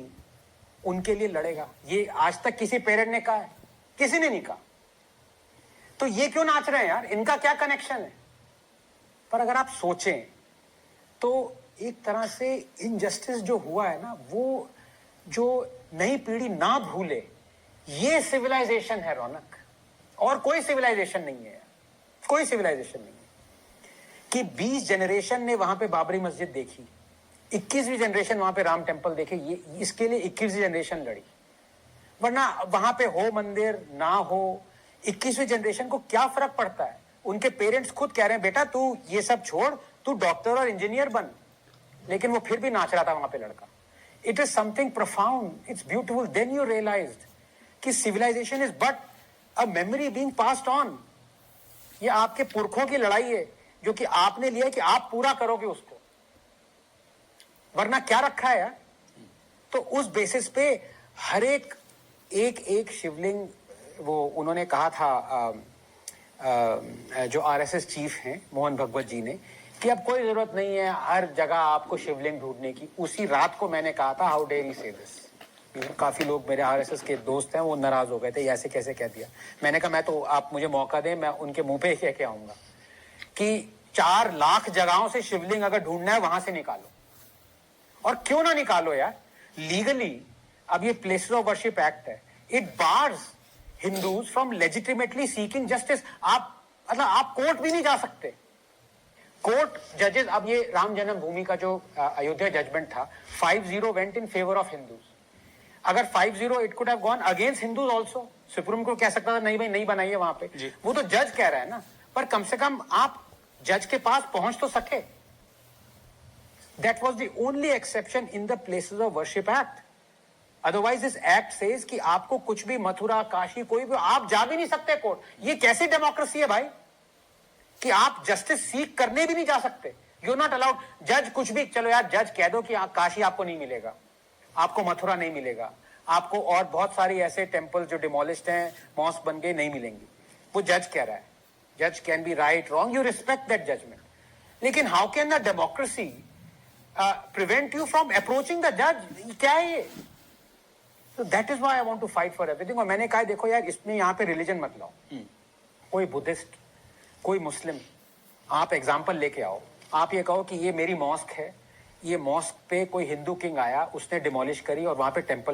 उनके लिए लड़ेगा। ये आज तक किसी पेरेंट ने कहा है? किसी ने नहीं कहा। तो ये क्यों नाच रहे हैं यार? इनका क्या कनेक्शन है? पर अगर आप सोचें तो एक तरह से इनजस्टिस जो हुआ है ना, वो जो नई पीढ़ी ना भूले, ये सिविलाइजेशन है रौनक। और कोई सिविलाइजेशन नहीं है, कोई सिविलाइजेशन नहीं है। कि 20 जनरेशन ने वहां पे बाबरी मस्जिद देखी, 21वीं जनरेशन वहां पे राम टेम्पल देखे, ये इसके लिए 21वीं जनरेशन लड़ी। वरना वहां पे हो मंदिर ना हो, 21वीं जनरेशन को क्या फर्क पड़ता है? उनके पेरेंट्स खुद कह रहे हैं बेटा तू ये सब छोड़, तू डॉक्टर और इंजीनियर बन। लेकिन वो फिर भी नाच रहा था वहां पे लड़का। It is something profound, it's beautiful. Then you realised कि civilisation is but a memory being passed on. ये आपके पुरखों की लड़ाई है जो कि आपने लिया कि आप पूरा करोगे उसको, वरना क्या रखा है यार? तो उस बेसिस पे हर एक शिवलिंग, वो उन्होंने कहा था जो आरएसएस चीफ हैं मोहन भगवत जी ने, कि अब कोई जरूरत नहीं है हर जगह आपको शिवलिंग ढूंढने की। उसी रात को मैंने कहा था हाउ डेयर यू से दिस। काफी लोग मेरे आरएसएस के दोस्त हैं, वो नाराज हो गए थे, ऐसे कैसे कह दिया। मैंने कहा मैं तो, आप मुझे मौका दें, मैं उनके मुंह पे कह के आऊंगा कि 4 लाख जगहों से शिवलिंग अगर ढूंढना है वहां से निकालो। और क्यों ना निकालो यार, लीगली। अब ये प्लेसेस ऑफ वर्शिप एक्ट है, it bars Hindus from legitimately seeking justice. आप कोर्ट भी नहीं जा सकते। कोर्ट जजेस, अब ये राम जन्मभूमि का जो अयोध्या जजमेंट था, 5-0 went in favour of Hindus. अगर 5-0 it could have gone against Hindus also. Supreme court कह सकता था नहीं भाई नहीं बनाइए वहां पे, वो तो जज कह रहा है ना। पर कम से कम आप जज के पास पहुंच तो सके। That was the only exception in the places of worship act. Otherwise this act says कि आपको कुछ भी, मथुरा, काशी, कोई भी, आप जा भी नहीं सकते कोर्ट। ये कैसी डेमोक्रेसी है भाई कि आप जस्टिस सीख करने भी नहीं जा सकते? You not allowed. जज कुछ भी, चलो यार जज कह दो कि काशी आपको नहीं मिलेगा, आपको मथुरा नहीं मिलेगा, आपको और बहुत सारी ऐसे टेम्पल जो डिमोलिश्ड हैं, मॉस्क बन गए, नहीं मिलेंगी। वो जज कह रहा है, जज can be right wrong, you respect that judgement, लेकिन how can the democracy prevent you from approaching the जज? क्या है ये? तो that is why I want to fight for everything. और मैंने कहा देखो यार, इसमें यहाँ पे रिलीजन मत लाओ, कोई बुद्धिस्ट, कोई मुस्लिम, आप एग्जाम्पल लेके आओ, आप ये कहो कि ये मेरी मॉस्क है, ये मॉस्क पे कोई हिंदू किंग आया, उसने डिमोलिश करी और वहां पे टेम्पल